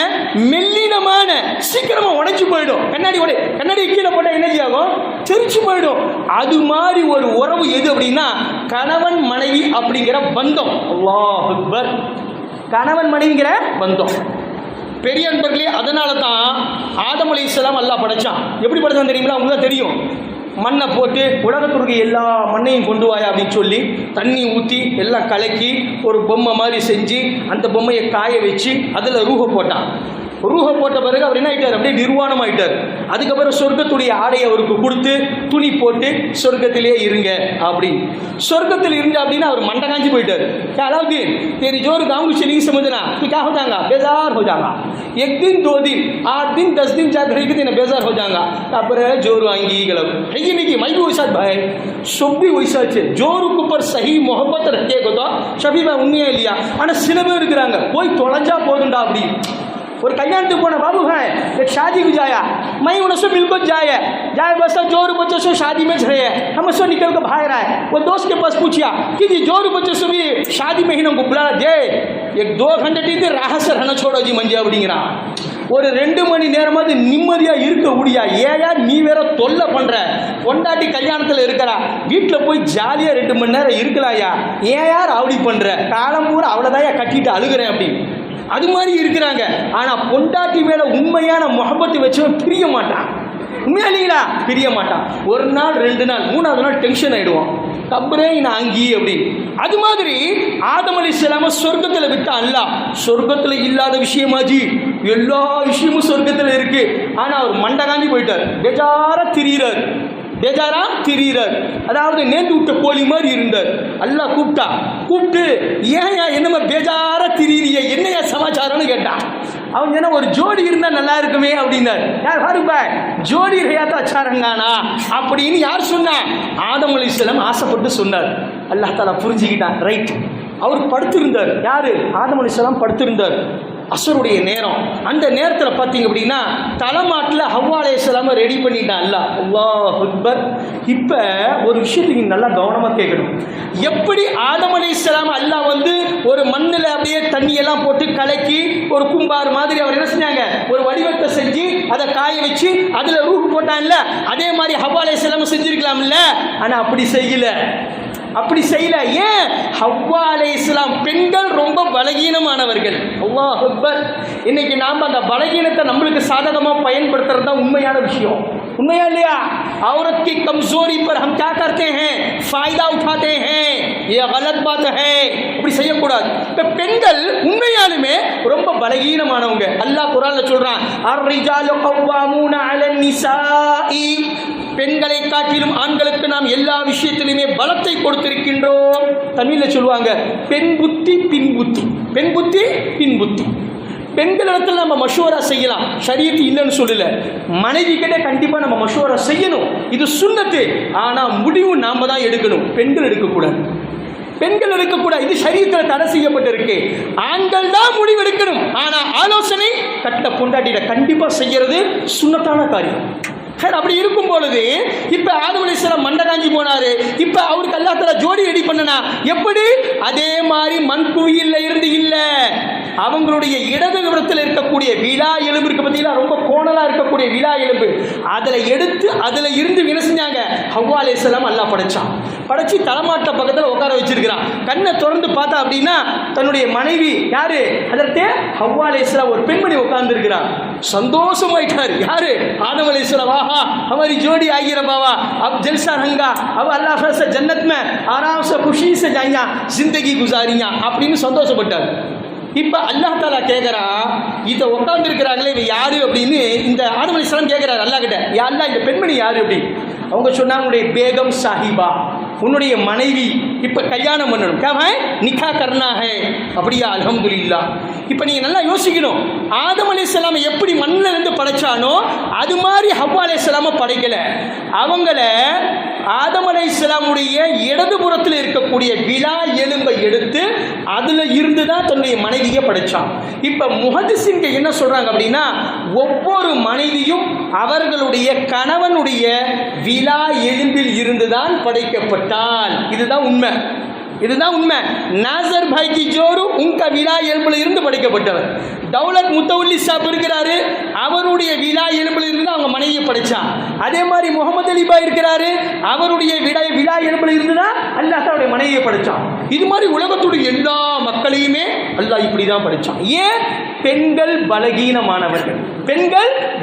மெல்லினமான, சீக்கிரமா உடைச்சு போயிடும். கண்ணாடி கீழே போட்டால் என்ன ஆகும்? தெரிச்சு போயிடும். அது மாதிரி ஒரு உறவு எது அப்படின்னா கணவன் மனைவி அப்படிங்கிற பந்தம். அல்லாஹ் அக்பர். கணவன் மனைவிங்கிற பந்தம். பெரியன்பர்களே, அதனால தான் ஆதம் அலைஹிஸ்ஸலாம் அல்லாஹ் படைச்சான். எப்படி படைச்சான் தெரியுங்களா? உங்களுக்கு தான் தெரியும். மண்ணை போட்டு உலகத்திற்கு எல்லா மண்ணையும் கொண்டு வாயா அப்படின்னு சொல்லி தண்ணி ஊற்றி எல்லாம் கலக்கி ஒரு பொம்மை மாதிரி செஞ்சு அந்த பொம்மையை காய வச்சு அதில் ரூஹ போட்டான். ரூஹ போட்ட பிறகு அவர் என்ன ஆகிட்டார்? அப்படியே நிர்வாணம் ஆகிட்டார். அதுக்கப்புறம் சொர்க்கத்துடைய ஆடையை அவருக்கு கொடுத்து துணி போட்டு சொர்க்கத்திலே இருங்க அப்படின்னு. சொர்க்கத்தில் இருங்க அப்படின்னா அவர் மண்டை காஞ்சி போயிட்டார். அதாவது तेरी जोर गाँव से नहीं समझना तो क्या हो जाएगा? बेजार हो जाएगा. एक दिन 2 दिन 8 दिन 10 दिन जाकर एक दिन बेजार हो जाएगा. तापर जोर आएंगी गलत है कि नहीं? मैं भी वैसा भाई, सब भी वैसा है. जोर के ऊपर सही मोहब्बत रखे को तो सभी मैं उन्हें लिया. ஆனால் சில பேர் இருக்கிறாங்க, போய் தொலைஞ்சா போதுண்டா அப்படி. ஒரு கல்யாணத்துக்கு போன बाबू है, एक शादी को जाया, मैं उनसे बिल्कुल जाए बस जोर बच्चों से शादी में झड़े है, हम उससे निकल कर भाग रहा है. वो दोस्त के पास पूछा कि जी जोर बच्चों से भी शादी में ही ना बुला दे, 1-2 घंटे राह से रहना छोड़ो जी मंजे அப்படிங்கிறான். ஒரு 2 மணி நேரமாவது நிம்மதியாக இருக்க முடியா? ஏயா நீ வேற தொல்லை பண்ணுற? பொண்டாட்டி கல்யாணத்தில் இருக்கிறா, வீட்டில் போய் ஜாலியாக 2 மணி நேரம் இருக்கலாயா? ஏன் யார் அப்படி பண்ணுற? காலம் பூரா அவ்வளோதாயா கட்டிட்டு அழுகிறேன் அப்படி. அது மாதிரி இருக்கிறாங்க. ஆனால் பொண்டாட்டி மேலே உண்மையான முகப்பத்து வச்சவன் பிரிய மாட்டான். உண்மையா இல்லைங்களா? பிரிய மாட்டான். 1 நாள் 2 நாள் 3வது நாள் டென்ஷன் ஆகிடுவான். கபரே நான் அங்கி அப்படி. அது மாதிரி ஆதம் அலைஹிஸ்ஸலாம சொர்க்கத்தில் விட்டா அல்லாஹ், சொர்க்கத்தில் இல்லாத விஷயமாஜி எல்லா விஷயமும் சொர்க்கத்தில் இருக்கு. ஆனால் அவர் மண்டை காஞ்சி போயிட்டார், பேஜாரா திரியிறார். அதாவது நேர்ந்து விட்ட கோழி மாதிரி இருந்தார். அல்லாஹ் கூப்பிட்டு ஏன் என்னமா பேஜாரா திரியிறிய, என்னையா சமாச்சாரம்னு கேட்டான். அவன் என்ன ஒரு ஜோடி இருந்தால் நல்லா இருக்குமே அப்படின்னார். யார் பாருப்பா, ஜோடி ரேயாத்தா அச்சாரங்கானா அப்படின்னு யார் சொன்னா? ஆதம் அலைஹிஸ்ஸலாம் ஆசைப்பட்டு சொன்னார். அல்லாஹ் தஆலா புரிஞ்சுக்கிட்டான். ரைட். அவர் படுத்திருந்தார். யாரு? ஆதம் அலைஹிஸ்ஸலாம் படுத்திருந்தார். அசருடைய நேரம். அந்த நேரத்தில் பார்த்தீங்க அப்படின்னா தலைமாட்டில் ஹவ்வா அலைஹிஸ்ஸலாம ரெடி பண்ணிட்டான் அல்லாஹ். அல்லாஹ் அக்பர். இப்போ ஒரு விஷயத்துக்கு நல்லா கவனமாக கேட்கணும். எப்படி ஆதம் அலைஹிஸ்ஸலாம் அல்லாஹ் வந்து ஒரு மண்ணில் அப்படியே தண்ணியெல்லாம் போட்டு கலக்கி ஒரு கும்பார் மாதிரி அவர் என்ன செஞ்சாங்க, ஒரு வடிவத்தை செஞ்சு அதை காய வச்சு அதில் ரூட் போட்டான்ல, அதே மாதிரி ஹவ்வா அலைஹிஸ்ஸலாம் செஞ்சிருக்கலாம்ல. ஆனால் அப்படி செய்யல. ஏன்? ஹவ்வா அலைஹிஸ்ஸலாம் பெண்கள் ரொம்ப பலகீனமானவர்கள். அல்லாஹ் அக்பர். இன்னைக்கு நாம் அந்த பலகீனத்தை நம்மளுக்கு சாதகமாக பயன்படுத்துறது தான் உண்மையான விஷயம். उन्हें लिया औरत की कमजोरी पर हम क्या करते हैं, फायदा उठाते हैं, ये गलत बात है. அப்படி செய்யக்கூடாது. இப்போ பெண்கள் உண்மையாலுமே ரொம்ப பலகீனமானவங்க. அல்லாஹ் குர்ஆன்ல சொல்றான், அர்-ரிஜாலு கவ்வாமூன அலன் நிசாஇ, பெண்களை காட்டிலும் ஆண்களுக்கு நாம் எல்லா விஷயத்திலுமே பலத்தை கொடுத்திருக்கின்றோம். தமிழில் சொல்லுவாங்க பெண் புத்தி பின் புத்தி, பெண் புத்தி பின் புத்தி. பெண்களிடத்தில் நம்ம மஷூரா செய்யலாம், ஷரியத்து இல்லைன்னு சொல்லல. மனைவி கிட்ட கண்டிப்பாக நம்ம மஷூரா செய்யணும், இது சுன்னத்து. ஆனால் முடிவு நாம தான் எடுக்கணும், பெண்கள் எடுக்கக்கூடாது. இது ஷரியத்தில் தடை செய்யப்பட்டிருக்கு. ஆண்கள் தான் முடிவு எடுக்கணும். ஆனால் ஆலோசனை கட்ட பொண்டாட்டியிட கண்டிப்பாக செய்யறது சுன்னத்தான காரியம். அப்படி இருக்கும் பொழுது இப்ப ஆதம் அலைஹிஸ்ஸலாம் மண்டை காஞ்சி போனாரு. இப்ப அவருக்கு அல்லாஹ் தஆலா ஜோடி ரெடி பண்ணனா எப்படி? அதே மாதிரி மண் குவியில இருந்து இல்ல, அவங்களுடைய இடதுபுறத்தில் இருக்கக்கூடிய விலா எலும்பு இருக்கு பார்த்தீங்களா, ரொம்ப கோணலா இருக்கக்கூடிய விலா எலும்பு, அதில் எடுத்து அதில் இருந்து என்ன செஞ்சாங்க, ஹவ்வா அலைஹிஸ்ஸலாம் அல்லாஹ் படைச்சு தலைமாட்ட பக்கத்தில் உட்கார வச்சிருக்கிறான். கண்ணை திறந்து பார்த்தா அப்படின்னா தன்னுடைய மனைவி யாரு, அதற்கு ஹவ்வா அலைஹிஸ்ஸலாம் ஒரு பெண்மணி உட்கார்ந்து இருக்கிறார். சந்தோஷமாயிட்டாரு. யாரு? ஆதம் அலைஹிஸ்ஸலாம். वाह हमारी जोड़ी आई है बाबा, अब जलसा रंगा, अब अल्लाह से जन्नत में आराम से खुशी से जाइया, जिंदगी गुजारिया அப்படின்னு சந்தோஷப்பட்டார். இப்போ அல்லாஹ் தாலா கேட்குறா, இதை உட்காந்துருக்கிறாங்களே இவ யாரு அப்படின்னு இந்த ஆதம் அலைஹிஸ்ஸலாம் கேட்குறாரு அல்லாஹ் கிட்ட, யா அல்லாஹ் இந்த பெண்மணி யாரு அப்படின்னு. அவங்க சொன்னாங்க, உன்னுடைய பேகம் சாஹிபா, உன்னுடைய மனைவி, இப்போ கல்யாணம் பண்ணணும், கேவன் நிக்கா கர்னா ஹே. அப்படியா? அல்ஹம்துலில்லாஹ். இப்போ நீங்கள் நல்லா யோசிக்கணும், ஆதம் அலைஹிஸ்ஸலாம் எப்படி மண்ணில் இருந்து படைச்சானோ அது மாதிரி ஹவ்வா அலைஹிஸ்ஸலாம படைக்கலை. அவங்கள ஆதம் அலைஹிஸ்ஸலாமுடைய இடதுபுறத்தில் இருக்கக்கூடிய விலா எலும்பை எடுத்து அதில் இருந்து தான் தன்னுடைய மனைவியை படைச்சான். இப்போ முஹத்திஸின்க என்ன சொல்கிறாங்க அப்படின்னா, ஒவ்வொரு மனைவியும் அவர்களுடைய கணவனுடைய விலா எலும்பில் இருந்துதான் படைக்கப்பட்டால். இதுதான் உண்மை. நாசர் பாய் கி ஜோரு உங்க விலா எலும்பில் இருந்து படைக்கப்பட்டவர். தௌலத் முத்தவல்லி சாப் இருக்கிறாரு, அவருடைய விலா எலும்பில் இருந்து அவங்க மனைவியை படைச்சான். அதே மாதிரி முகமது அலி பாய் இருக்கிறாரு, அவருடைய விலா எலும்பில் இருந்து தான் அல்லாஹ் அவருடைய மனைவியை படைச்சான். இது மாதிரி உலகத்துடைய எல்லா மக்களையுமே அல்லாஹ் இப்படி தான் படைச்சான். ஏன்? பெண்கள்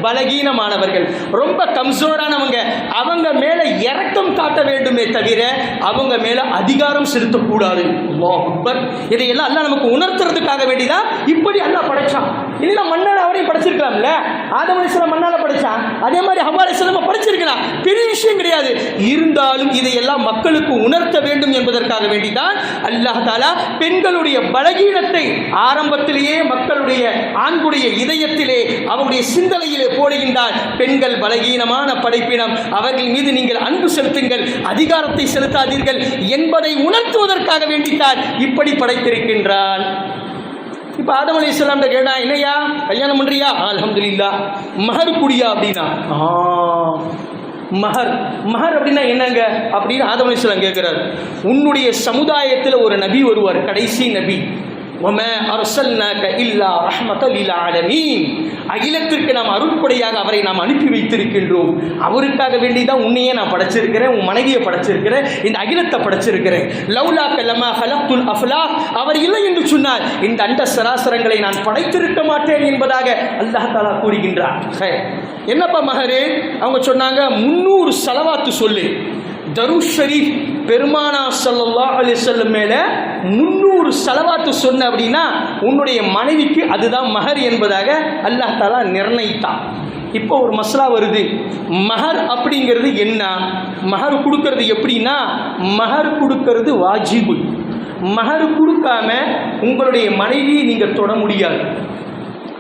பலகீனமானவர்கள், ரொம்ப கம்சோரானவங்க. அவங்க மேல இரக்கம் காட்ட வேண்டுமே தவிர அவங்க மேல அதிகாரம் செலுத்தக்கூடாது. அல்லாஹ் அக்பர். இதையெல்லாம் அல்லாஹ் நமக்கு உணர்த்துறதுக்காக வேண்டிதான் இப்படி அல்லாஹ் படைச்சான். இல்லைன்னா மண்ணால் அவரையும் படைச்சிருக்கலாம்ல. ஆதம் அலைஹிஸ்ஸலாம் மண்ணால படைச்சான், அதே மாதிரி ஹவ்வா அலைஹிஸ்ஸலாம் படைச்சிருக்கலாம், பெரிய விஷயம் கிடையாது. இருந்தாலும் இதையெல்லாம் மக்களுக்கு உணர்த்த வேண்டும் என்பதற்காக வேண்டிதான் அல்லாஹ் தஆலா பெண்களுடைய பலகீனத்தை ஆரம்பத்திலேயே மக்களுடைய ஆண்களுடைய இதயத்திலே அவருடைய சிந்தனையிலே போடுகின்றார். பெண்கள் பலகீனமான படைப்பினம், அவர்கள் மீது நீங்கள் அன்பு செலுத்துங்கள், அதிகாரத்தை செலுத்தாதீர்கள் என்பதை உணர்த்துவதற்காக வேண்டித்தான் இப்படி படைத்திருக்கின்றான். இப்போ ஆதம் அலைஹிஸ்ஸலாம் கேட்டா, இல்லையா கல்யாணம் பண்றியா? அல்ஹம்துலில்லாஹ். மஹர் குடியா அப்படின்னா, மஹர் அப்படின்னா என்னங்க அப்படின்னு ஆதம் அலைஹிஸ்ஸலாம் கேட்கிறார். உன்னுடைய சமுதாயத்தில் ஒரு நபி வருவார், கடைசி நபி. வமா அர்சல்னாக இல்லா ரஹ்மத்தல் லில் ஆலமீன், அகிலத்திற்கு நாம் அருட்படையாக அவரை நாம் அனுப்பி வைத்திருக்கின்றோம். அவருக்காக வேண்டி தான் உன்னையே நான் படைச்சிருக்கிறேன், உன் மனைவியை படைச்சிருக்கிறேன், இந்த அகிலத்தை படைச்சிருக்கிறேன். லவ்லாக லமா ஹலக்துல் அஃப்லாக், அவர் இல்லை என்று சொன்னால் இந்த அண்ட சராசரங்களை நான் படைத்திருக்க மாட்டேன் என்பதாக அல்லாஹ் தஆலா கூறுகின்றார். என்னப்பா மஹரு? அவங்க சொன்னாங்க 300 ஸலவாத்து சொல்லு. தரூத் ஷரீஃப் பெருமானா ஸல்லல்லாஹு அலைஹி வஸல்லம் மேல 300 ஸலவாத்து சொன்ன அப்படின்னா உன்னுடைய மனைவிக்கு அதுதான் மஹர் என்பதாக அல்லாஹ் தஆலா நிர்ணயித்தான். இப்போ ஒரு மஸ்லா வருது, மஹர் அப்படிங்கிறது என்ன? மஹர் கொடுக்கறது எப்படின்னா, மஹர் கொடுக்கறது வாஜிபு. மஹர் கொடுக்காம உங்களுடைய மனைவியை நீங்கள் தொட முடியாது.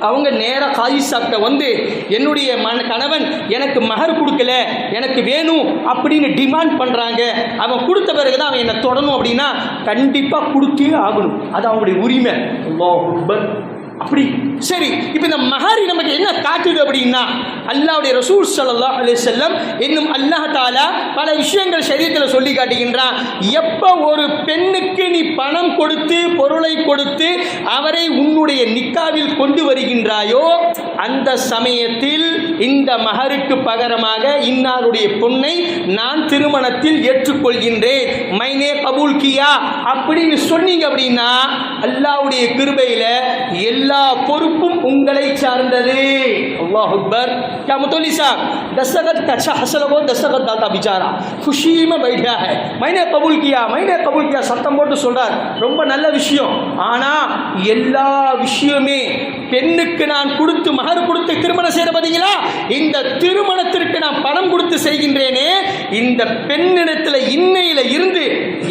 அவங்க நேராக காதி சாப்பிட்ட வந்து என்னுடைய கணவன் எனக்கு மஹர் கொடுக்கல, எனக்கு வேணும் அப்படின்னு டிமாண்ட் பண்ணுறாங்க, அவன் கொடுத்த பிறகு தான் அவன் என்னை தொடணும் அப்படின்னா கண்டிப்பாக கொடுத்தே ஆகணும். அது அவனுடைய உரிமை. அல்லாஹ் அக்பர். அப்படி சரி. இப்போ இந்த மஹர் நமக்கு என்ன காட்டுது அப்படின்னா, அல்லாஹ்வுடைய ரசூல் ஸல்லல்லாஹு அலைஹி வஸல்லம் இன்னும் அல்லாஹ் தஆலா பல விஷயங்கள் ஷரீஅத்தில் சொல்லி காட்டுகின்றான். எப்போ ஒரு பெண்ணுக்கு நீ பணம் கொடுத்து பொருளை கொடுத்து அவரை உன்னுடைய நிக்காவில் கொண்டு வருகின்றாயோ அந்த சமயத்தில் இந்த மஹருக்கு பகரமாக இன்னாருடைய பொண்ணை நான் திருமணத்தில் ஏற்றுக்கொள்கின்றேன், மைனே கபூல் கியா அப்படின்னு சொன்னீங்க அப்படின்னா அல்லாஹ்வுடைய கிருபையில் எல்லா பொறுப்பும் உங்களை சார்ந்தது. அல்லாஹ் அக்பர். क्या मुतौली साहब दस्तखत अच्छा हसल वो दस्तखत दाता बेचारा खुशी में बैठा है, मैंने कबूल किया சத்தம் போட்டு சொல்றார். ரொம்ப நல்ல விஷயம். ஆனா எல்லா விஷயமே பெண்ணுக்கு நான் கொடுத்து மஹர் கொடுத்து திருமணம் செய்ய பார்த்தீங்களா, இந்த திருமணத்திற்கு நான் பணம் கொடுத்து செய்கின்றேனே, இந்த பெண்ணிடத்தில் இன்னையில இருந்து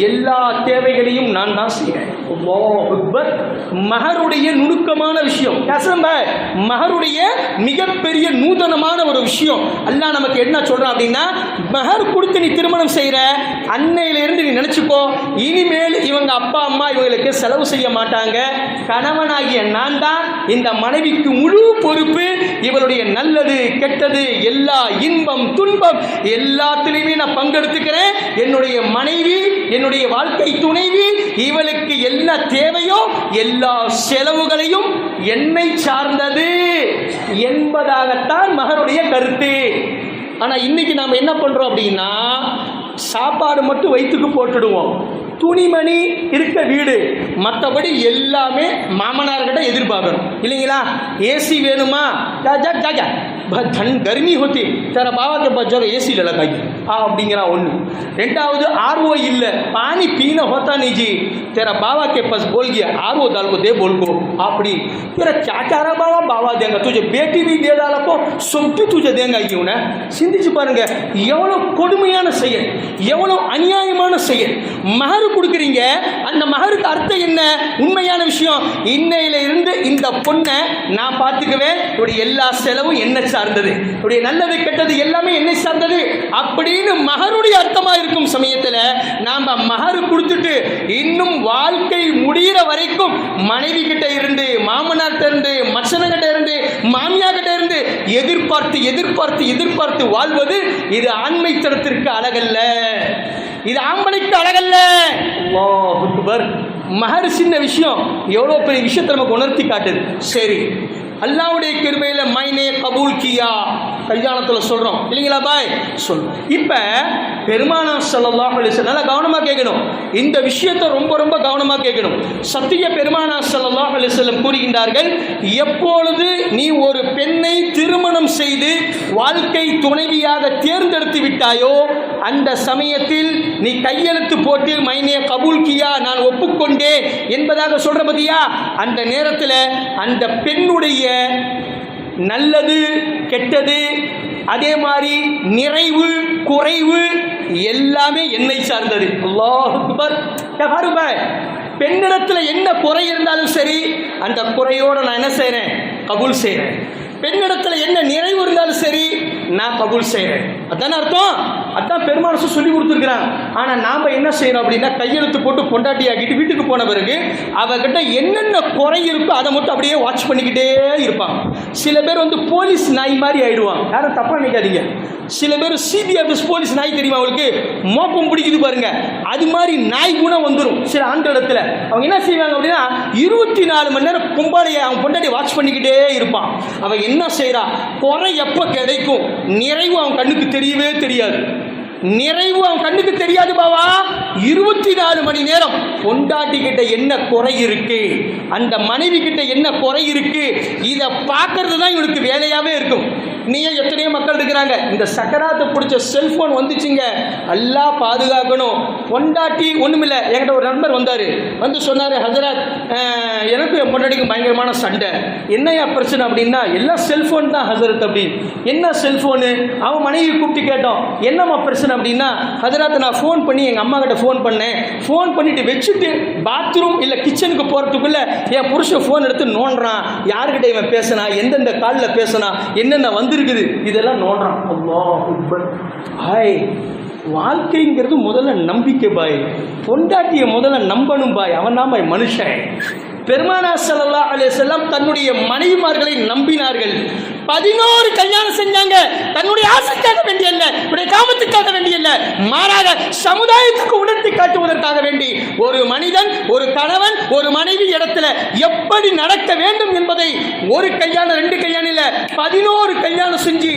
எல்லா தேவைகளையும் நான் தான் செய்கிறேன். அல்லாஹ் அக்பர். மஹருடைய நுணுக்கமான விஷயம், மஹருடைய மிகப்பெரிய நூதனமான ஒரு விஷயம். அல்லாஹ் நமக்கு என்ன சொல்றான் அப்படின்னா, மஹர் கொடுத்து நீ திருமணம் செய்யற அன்னையிலிருந்து நீ நினைச்சுக்கோ, இனிமேல் இவங்க அப்பா அம்மா இவங்களுக்கு செலவு செய்ய மாட்டாங்க, கணவனாகிய நான் தான் இந்த மனைவிக்கு முழு பொறுப்பு. இவளுடைய நல்லது கெட்டது எல்லா இன்பம் துன்பம் எல்லாத்திலையுமே நான் பங்கெடுத்துக்கிறேன். என்னுடைய மனைவி என்னுடைய வாழ்க்கை துணைவி, இவளுக்கு என்ன தேவையோ எல்லா செலவுகளையும் என்னை சார்ந்தது என்பதாகத்தான் மகருடைய கருத்து. ஆனால் இன்னைக்கு நாம் என்ன பண்ணுறோம் அப்படின்னா, சாப்பாடு மட்டும் வயிற்றுக்கு போட்டுடுவோம், துணிமணி இருக்க வீடு, மற்றபடி எல்லாமே மாமனார்கிட்ட எதிர்பார்க்கணும் இல்லைங்களா? ஏசி வேணுமா, गर्मी होती तेरा बाबा के पास जगह एसी ले लगाइए அப்படிங்கிறா ஒன்று. ரெண்டாவது आरओ இல்லை, पानी पीना होता नहीं जी, तेरा बाबा के पास बोल गया आरओ डाल को दे बोल को அப்படி. तेरा क्या क्या रहा बाबा बाबा देंगे तुझे, बेटी भी दे डाला को சொத்து तुझे देंगे இவனை. சிந்திச்சு பாருங்க, எவ்வளோ கொடுமையான செயல், எவ்வளோ அநியாயமான செயல். மஹர் கொடுக்குறீங்க, அந்த மஹருக்கு அர்த்தம் என்ன? உண்மையான விஷயம், இன்னையில இருந்து இந்த பொண்ணை நான் பார்த்துக்குவேன், இவருடைய எல்லா செலவும் என்ன சார்ந்தது, இவருடைய நல்லது கெட்டது எல்லாமே என்னை சார்ந்தது அப்படின்னு மஹருடைய அர்த்தமா இருக்கும் சமயத்தில் நாம் மஹர் கொடுத்துட்டு இன்னும் வாழ்க்கை முடிகிற வரைக்கும் மனைவி கிட்ட இருந்து மாமனார்கிட்ட இருந்து மச்சனங்கிட்ட இருந்து மாமியா கிட்ட இருந்து எதிர்பார்த்து எதிர்பார்த்து எதிர்பார்த்து வாழ்வது இது ஆண்மைத்தனத்திற்கு அழகல்ல, இது ஆம்பளைக்கு அழகல்ல. அல்லாஹ் அக்பர். மஹர் சின்ன விஷயம், எவ்வளோ பெரிய விஷயத்தை நமக்கு உணர்த்தி காட்டுது. சரி, அல்லாஹ்வுடைய கிருபையில் மைனே கபூல் கியா கல்யாணத்தில் சொல்கிறோம் இல்லைங்களா பாய் சொல்கிறோம். இப்போ பெருமானார் ஸல்லல்லாஹு அலைஹி வஸல்லம் நல்லா கவனமாக கேட்கணும், இந்த விஷயத்தை ரொம்ப ரொம்ப கவனமாக கேட்கணும். சத்திய பெருமானார் ஸல்லல்லாஹு அலைஹி வஸல்லம் கூறுகின்றார்கள், எப்பொழுது நீ ஒரு பெண்ணை திருமணம் செய்து வாழ்க்கை துணைவியாக தேர்ந்தெடுத்து விட்டாயோ அந்த சமயத்தில் நீ கையெழுத்து போட்டு மைனே கபூல் கியா நான் ஒப்புக்கொண்டேன் என்பதாக சொல்கிற பத்தியா, அந்த நேரத்தில் அந்த பெண்ணுடைய நல்லது கெட்டது அதே மாதிரி நிறைவு குறைவு எல்லாமே என்னை சார்ந்தது. அல்லாஹ் அக்பர். பெண்ணிடத்தில் என்ன குறை இருந்தாலும் சரி அந்த குறையோடு நான் என்ன செய்கிறேன், கபூல் செய்கிறேன். பெண்ணிடத்தில் என்ன நிறைவு இருந்தாலும் சரி நான் கபூல் செய்கிறேன். அதான அர்த்தம். அதான் பெருமானசு சொல்லி கொடுத்துருக்குறாங்க. ஆனால் நாம் என்ன செய்யறோம் அப்படின்னா, கையெழுத்து போட்டு பொண்டாட்டி ஆக்கிட்டு வீட்டுக்கு போன பிறகு அவகிட்ட என்னென்ன குறை இருக்கோ அதை மட்டும் அப்படியே வாட்ச் பண்ணிக்கிட்டே இருப்பாங்க. சில பேர் வந்து போலீஸ் நாய் மாதிரி ஆயிடுவாங்க. யாரும் தப்பா நினைக்காதீங்க. சில பேர் சிபிஎஃப்எஸ் போலீஸ் நாய் தெரியுமா அவங்களுக்கு, மோப்பம் பிடிக்குது பாருங்க, அது மாதிரி நாய் குணம் வந்துடும் சில ஆண்களிடத்துல. அவங்க என்ன செய்வாங்க அப்படின்னா, 24 மணி நேரம் பொம்பாளைய அவன் பொண்டாட்டி வாட்ச் பண்ணிக்கிட்டே இருப்பான். அவன் என்ன செய்யறா, குறை எப்ப கிடைக்கும், நிறைவு அவன் கண்ணுக்கு தெரியவே தெரியாது. நிறைவு அவன் கண்ணுக்கு தெரியாது பாவா. 24 மணி நேரம் பொண்டாட்டி கிட்ட என்ன குறை இருக்கு, அந்த மனைவி கிட்ட என்ன குறை இருக்கு, இதை பார்க்கறது தான் இவனுக்கு வேலையாவே இருக்கும். நீயே எத்தனையோ மக்கள் இருக்கிறாங்க, இந்த சக்கராத்தை பிடிச்ச செல்போன் வந்துச்சுங்க, எல்லாம் பாதுகாக்கணும். பொண்டாட்டி ஒண்ணுமில்ல. என்கிட்ட ஒரு நண்பர் வந்தாரு, வந்து சொன்னாரு, ஹஜரத் எனக்கு என் பொண்டாட்டிக்கும் பயங்கரமான சண்டை. என்னையா பிரச்சனை அப்படின்னா, எல்லாம் செல்போன் தான் ஹஜரத். அப்படி என்ன செல்போனு? அவன் மனைவி கூப்பிட்டு கேட்டோம், என்னம்மா பிரச்சனை அப்படின்னா, ஹஜரத் நான் ஃபோன் பண்ணி எங்கள் அம்மா கிட்ட ஃபோன் பண்ணேன், ஃபோன் பண்ணிட்டு வச்சுட்டு பாத்ரூம் இல்லை கிச்சனுக்கு போகிறதுக்குள்ள என் புருஷன் ஃபோன் எடுத்து நோண்டுறான். யாருக்கிட்ட இவன் பேசினா, எந்தெந்த காலில் பேசினா, என்னென்ன வந்துருக்குது, இதெல்லாம் நோண்டுறான். அல்லாஹ் அக்பர். ஹாய், வாழ்க்கைங்கிறது முதல்ல நம்பிக்கை பாய். பொண்டாட்டியை முதல்ல நம்பணும் பாய். அவன் தான் பாய் மனுஷன். பெருமானார் ஸல்லல்லாஹு அலைஹி வஸல்லம் தன்னுடைய மனைவிமார்களை நம்பினார்கள். 11 கல்யாணம் செஞ்சாங்க. தன்னுடைய ஆசைக்காக வேண்டியல்ல, தன்னுடைய காமத்துக்காக வேண்டியல்ல, மாறாக சமுதாயத்துக்கு உணர்த்தி காட்டுவதற்காக வேண்டி ஒரு மனிதன், ஒரு கணவன், ஒரு மனைவி இடத்துல எப்படி நடக்க வேண்டும் என்பதை ஒரு கல்யாணம் 2 கல்யாணம் இல்ல 11 கல்யாணம் செஞ்சு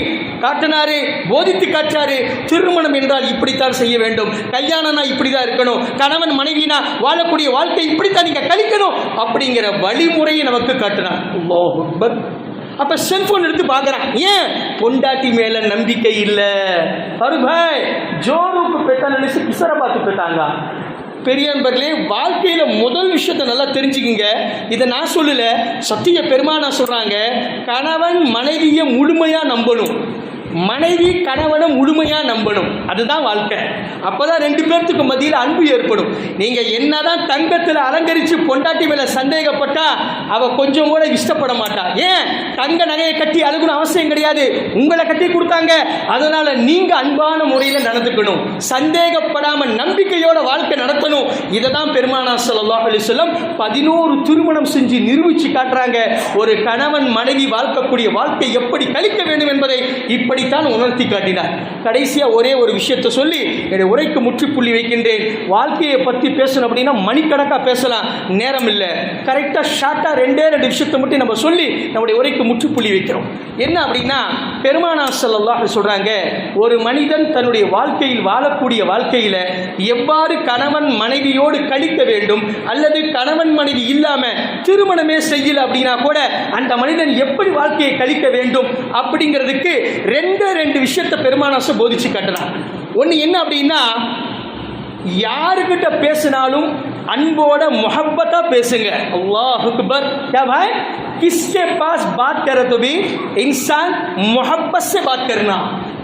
காட்டினாரு, போதித்து காட்டாரு. திருமணம் என்றால் இப்படித்தான் செய்ய வேண்டும், கல்யாணம்னா இப்படிதான் இருக்கணும், கணவன் மனைவினா வாழக்கூடிய வாழ்க்கை இப்படித்தான் நீங்க கழிக்கணும் அப்படிங்கிற வழிமுறையை நமக்கு காட்டினார். அல்லாஹ் அக்பர். அப்ப செல்போன் எடுத்து பார்க்கறான். ஏன்? பொண்டாட்டி மேல நம்பிக்கை இல்லை. அரு பாய் ஜோருக்கு பெத்தான்னு கிசரை பார்த்து பெத்தாங்க. பெரிய நண்பர்களே, வாழ்க்கையில முதல் விஷயத்தை நல்லா தெரிஞ்சுக்கிங்க. இதை நான் சொல்லல, சத்திய பெருமானா சொல்றாங்க, கணவன் மனைவியை முழுமையா நம்பணும், மனைவி கணவனை முழுமையா நம்பணும். அதுதான் வாழ்க்கை. அப்பதான் 2 பேர்த்துக்கு மத்தியில் அன்பு ஏற்படும். நீங்க என்னதான் தங்கத்தில் அலங்கரிச்சு பொண்டாட்டி மேல சந்தேகப்பட்டா அவ கொஞ்சம் கூட இஷ்டப்பட மாட்டா. ஏன்? தங்க நகையை கட்டி அழுகணும் அவசியம் கிடையாது, உங்களை கட்டி கொடுத்தாங்க. அதனால நீங்க அன்பான முறையில் நடந்துக்கணும், சந்தேகப்படாம நம்பிக்கையோட வாழ்க்கை நடத்தணும். இதை தான் பெருமானார் ஸல்லல்லாஹு அலைஹி வஸல்லம் 11 திருமணம் செஞ்சு நிரூபிச்சு காட்டுறாங்க. ஒரு கணவன் மனைவி வாழ்க்கக்கூடிய வாழ்க்கை எப்படி கழிக்க வேண்டும் என்பதை இப்படி தான் உணர்த்தி காட்டினார். கடைசியா ஒரே ஒரு விஷயத்தை சொல்லி என்னுடைய உரைக்கு முற்றுப்புள்ளி வைக்கின்றேன். வாழ்க்கையை பற்றி பேசணும் அப்படின்னா மணிக்கணக்காக பேசலாம், நேரம் இல்லை. கரெக்டாக ஷார்ட்டாக 2 விஷயத்தை மட்டும் நம்ம சொல்லி நம்முடைய உரைக்கு முற்றுப்புள்ளி வைக்கிறோம். என்ன அப்படின்னா, பெருமானார் ஸல்லல்லாஹு அலைஹி சொல்றாங்க, ஒரு மனிதன் தன்னுடைய வாழ்க்கையில் வாழக்கூடிய வாழ்க்கையில் எவ்வாறு கணவன் மனைவியோடு கழிக்க வேண்டும், அல்லது கணவன் மனைவி இல்லாம திருமணமே செய்யல அப்படின்னா கூட அந்த மனிதன் எப்படி வாழ்க்கையை கழிக்க வேண்டும் அப்படிங்கிறதுக்கு 2 விஷயத்தை பெருமானார் போதிச்சு காட்டுறான். ஒன்று என்ன அப்படின்னா, யாருக்கிட்ட பேசினாலும் அன்போட முஹப்பத்தா பேசுங்க. அல்லாஹ் அக்பர். क्या भाई, किसके पास बात करे तो भी इंसान मोहब्बत से बात करना.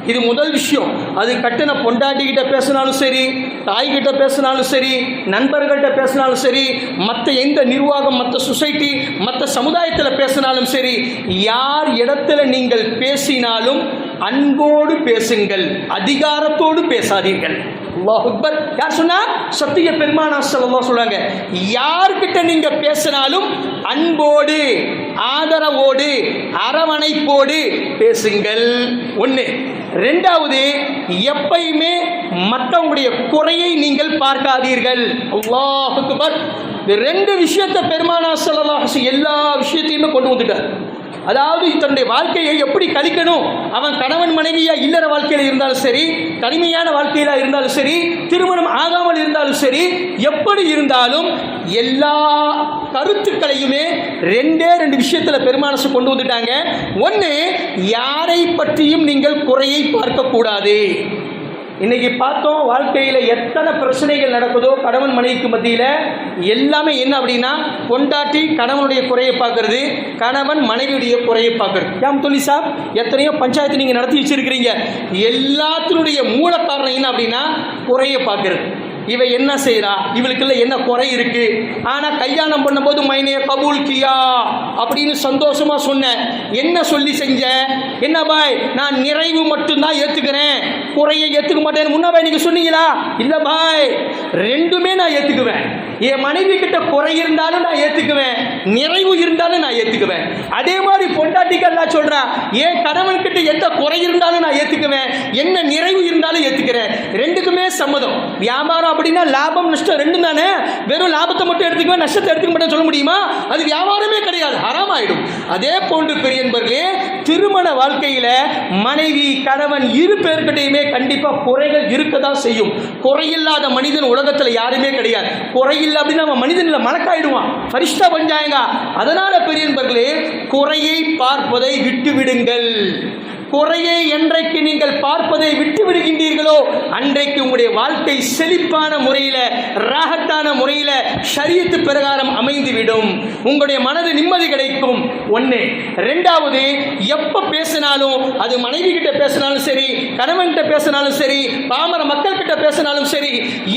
இது முதல் விஷயம். அது கட்டின பொண்டாட்டி கிட்ட பேசினாலும் சரி, தாய் கிட்ட பேசினாலும் சரி, நண்பர்கள்ட்ட பேசினாலும் சரி, மற்ற எந்த நிர்வாகம், மற்ற சொசைட்டி, மற்ற சமுதாயத்தில் பேசினாலும் சரி, யார் இடத்துல நீங்கள் பேசினாலும் அன்போடு பேசுங்கள், அதிகாரத்தோடு பேசாதீர்கள். அல்லாஹ் அக்பர். யார் சொன்னா? சத்திய பெருமானார் ஸல்லல்லாஹு சொல்றாங்க, யார்கிட்ட நீங்க பேசினாலும் அன்போடு, ஆதரவோடு, அரவணைப்போடு பேசுங்கள். ஒன்று. 2வது, எப்பயுமே மற்றவங்களுடைய குறையை நீங்கள் பார்க்காதீர்கள். அல்லாஹ் அக்பர். இந்த 2 விஷயத்தை பெருமானார் ஸல்லல்லாஹு அலைஹி வஸல்லம் எல்லா விஷயத்தையுமே கொண்டு வந்துட்டார். அதாவது தன்னுடைய வாழ்க்கையை எப்படி கழிக்கணும், அவன் கணவன் மனைவியா இல்லற வாழ்க்கையில் இருந்தாலும் சரி, தனிமையான வாழ்க்கையில இருந்தாலும் சரி, திருமணம் ஆகாமல் இருந்தாலும் சரி, எப்படி இருந்தாலும் எல்லா கருத்துக்களையுமே 2 விஷயத்தில் பெருமானசு கொண்டு வந்துட்டாங்க. ஒன்று, யாரை பற்றியும் நீங்கள் குறையை பார்க்கக்கூடாது. இன்னைக்கு பார்த்தோம், வாழ்க்கையில் எத்தனை பிரச்சனைகள் நடக்குதோ கணவன் மனைவிக்கு மத்தியில், எல்லாமே என்ன அப்படின்னா, பொண்டாட்டி கணவனுடைய குறையை பார்க்கறது, கணவன் மனைவியுடைய குறையை பார்க்கறது. ஏன் சொல்லி சார், எத்தனையோ பஞ்சாயத்து நீங்கள் நடத்தி வச்சிருக்கிறீங்க, எல்லாத்தினுடைய மூல காரணம் என்ன அப்படின்னா குறையை பார்க்கறது. இவ என்ன செய்யறா, இவளுக்குள்ள என்ன குறை இருக்கு, ஆனா கல்யாணம் பண்ணும்போது மைனே கபூல் கியா அப்படின்னு சந்தோஷமா சொன்னேன். என்ன சொல்லி செஞ்ச? என்ன பாய், நான் நிறைவு மட்டும்தான் ஏத்துக்கிறேன், குறையை ஏத்துக்க மாட்டேன்னு முன்ன பாய் நீங்க சொன்னீங்களா? இல்ல பாய், ரெண்டுமே நான் ஏத்துக்குவேன். என் மனைவி கிட்ட குறை இருந்தாலும் நான் ஏத்துக்குவேன், நிறைவு இருந்தாலும் நான் ஏத்துக்குவேன். அதே மாதிரி பொண்டாட்டிக்கு எல்லாம் சொல்றா, என் கணவன் கிட்ட எந்த குறை இருந்தாலும் நான் ஏத்துக்குவேன், என்ன நிறைவு இருந்தாலும் ஏத்துக்கிறேன். ரெண்டுக்குமே சம்மதம். வியாபாரம் அப்படின்னா லாபம் நஷ்டம் ரெண்டும் தானே. வெறும் லாபத்தை மட்டும் எடுத்துக்குவேன், நஷ்டத்தை எடுத்துக்க மாட்டேன்னு சொல்ல முடியுமா? அது வியாபாரமே கிடையாது, ஹராம் ஆயிடும். அதே போன்று பெரியன்பர்களே, திருமண வாழ்க்கையில மனைவி கணவன் இரு பேர்கிட்டையுமே கண்டிப்பா குறைகள் இருக்கதான் செய்யும். குறையில்லாத மனிதன் உலகத்தில் யாருமே கிடையாது. குறையில்லை அப்படின்னு நம்ம மனிதனில் மலக்காயிடுவான், ஃபரிஷ்டா பஞ்சாயங்க. அதனால பெரியன்பர்களே, குறையை பார்ப்பதை விட்டு விடுங்கள். குறையை என்றைக்கு நீங்கள் பார்ப்பதை விட்டு விடுகின்றீர்களோ அன்றைக்கு உங்களுடைய வாழ்க்கை செழிப்பான முறையில், ராகத்தான முறையில், ஷரியத்து பிரகாரம் அமைந்துவிடும். உங்களுடைய மனது நிம்மதி கிடைக்கும். ஒன்று. ரெண்டாவது, எப்போ பேசினாலும், அது மனைவி கிட்ட பேசினாலும் சரி, கணவன் கிட்ட பேசினாலும் சரி, பாமர மக்கள் கிட்ட பேசினாலும் சரி,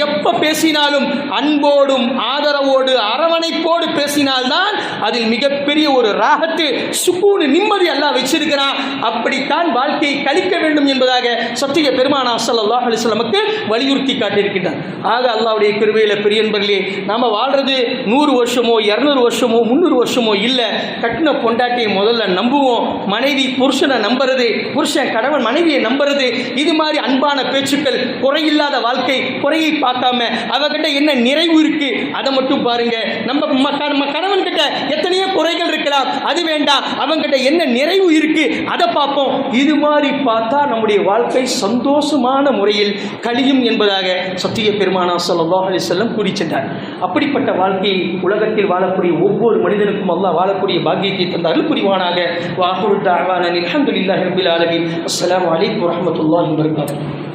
எப்போ பேசினாலும் அன்போடும் ஆதரவோடு அரவணைப்போடு பேசினால்தான் அதில் மிகப்பெரிய ஒரு ராகத்து, சுக்கூன், நிம்மதி எல்லாம் வச்சிருக்கிறான். அப்படித்தான் வாழ்க்கையை கழிக்க வேண்டும் என்பதாக சத்திய பெருமானார் ஸல்லல்லாஹு அலைஹி வஸல்லமுக்கு வலியுறுத்தி காட்டியிருக்கின்றார். ஆக அல்லாஹ்வுடைய கிருபையில பெரியன்பர்களே, நாம வாழ்றது 100 வருஷமோ 200 வருஷமோ 300 வருஷமோ இல்லை. கட்டின பொண்டாட்டியை முதல்ல நம்புவோம். மனைவி புருஷனை நம்புறது, புருஷன் கணவன் மனைவியை நம்புறது, இது மாதிரி அன்பான பேச்சுக்கள், குறையில்லாத வாழ்க்கை, குறையை பார்க்காம அவகிட்ட என்ன நிறைவு இருக்கு அதை மட்டும் பாருங்க. நம்ம கணவன் கிட்ட எத்தனையோ குறைகள் இருக்கலாம், அது வேண்டாம், அவங்கிட்ட என்ன நிறைவு இருக்கு அதை பார்ப்போம். இது மாதிரி பார்த்தா நம்முடைய வாழ்க்கை சந்தோஷமான முறையில் கழியும் என்பதாக சத்திய பெருமானார் ஸல்லல்லாஹு அலைஹி வஸல்லம் கூறி சென்றார். அப்படிப்பட்ட வாழ்க்கையை உலகத்தில் வாழக்கூடிய ஒவ்வொரு மனிதனுக்கும் அல்லாஹ் வாழக்கூடிய பாக்கியத்தை தந்தார்கள் புரிவானாக. வ ஆகிரு தஅவானா அல்ஹம்துலில்லாஹி ரப்பில் ஆலமீன். அஸ்ஸலாமு அலைக்கும் வரஹ்மத்துல்லாஹி வபரகாத்துஹு.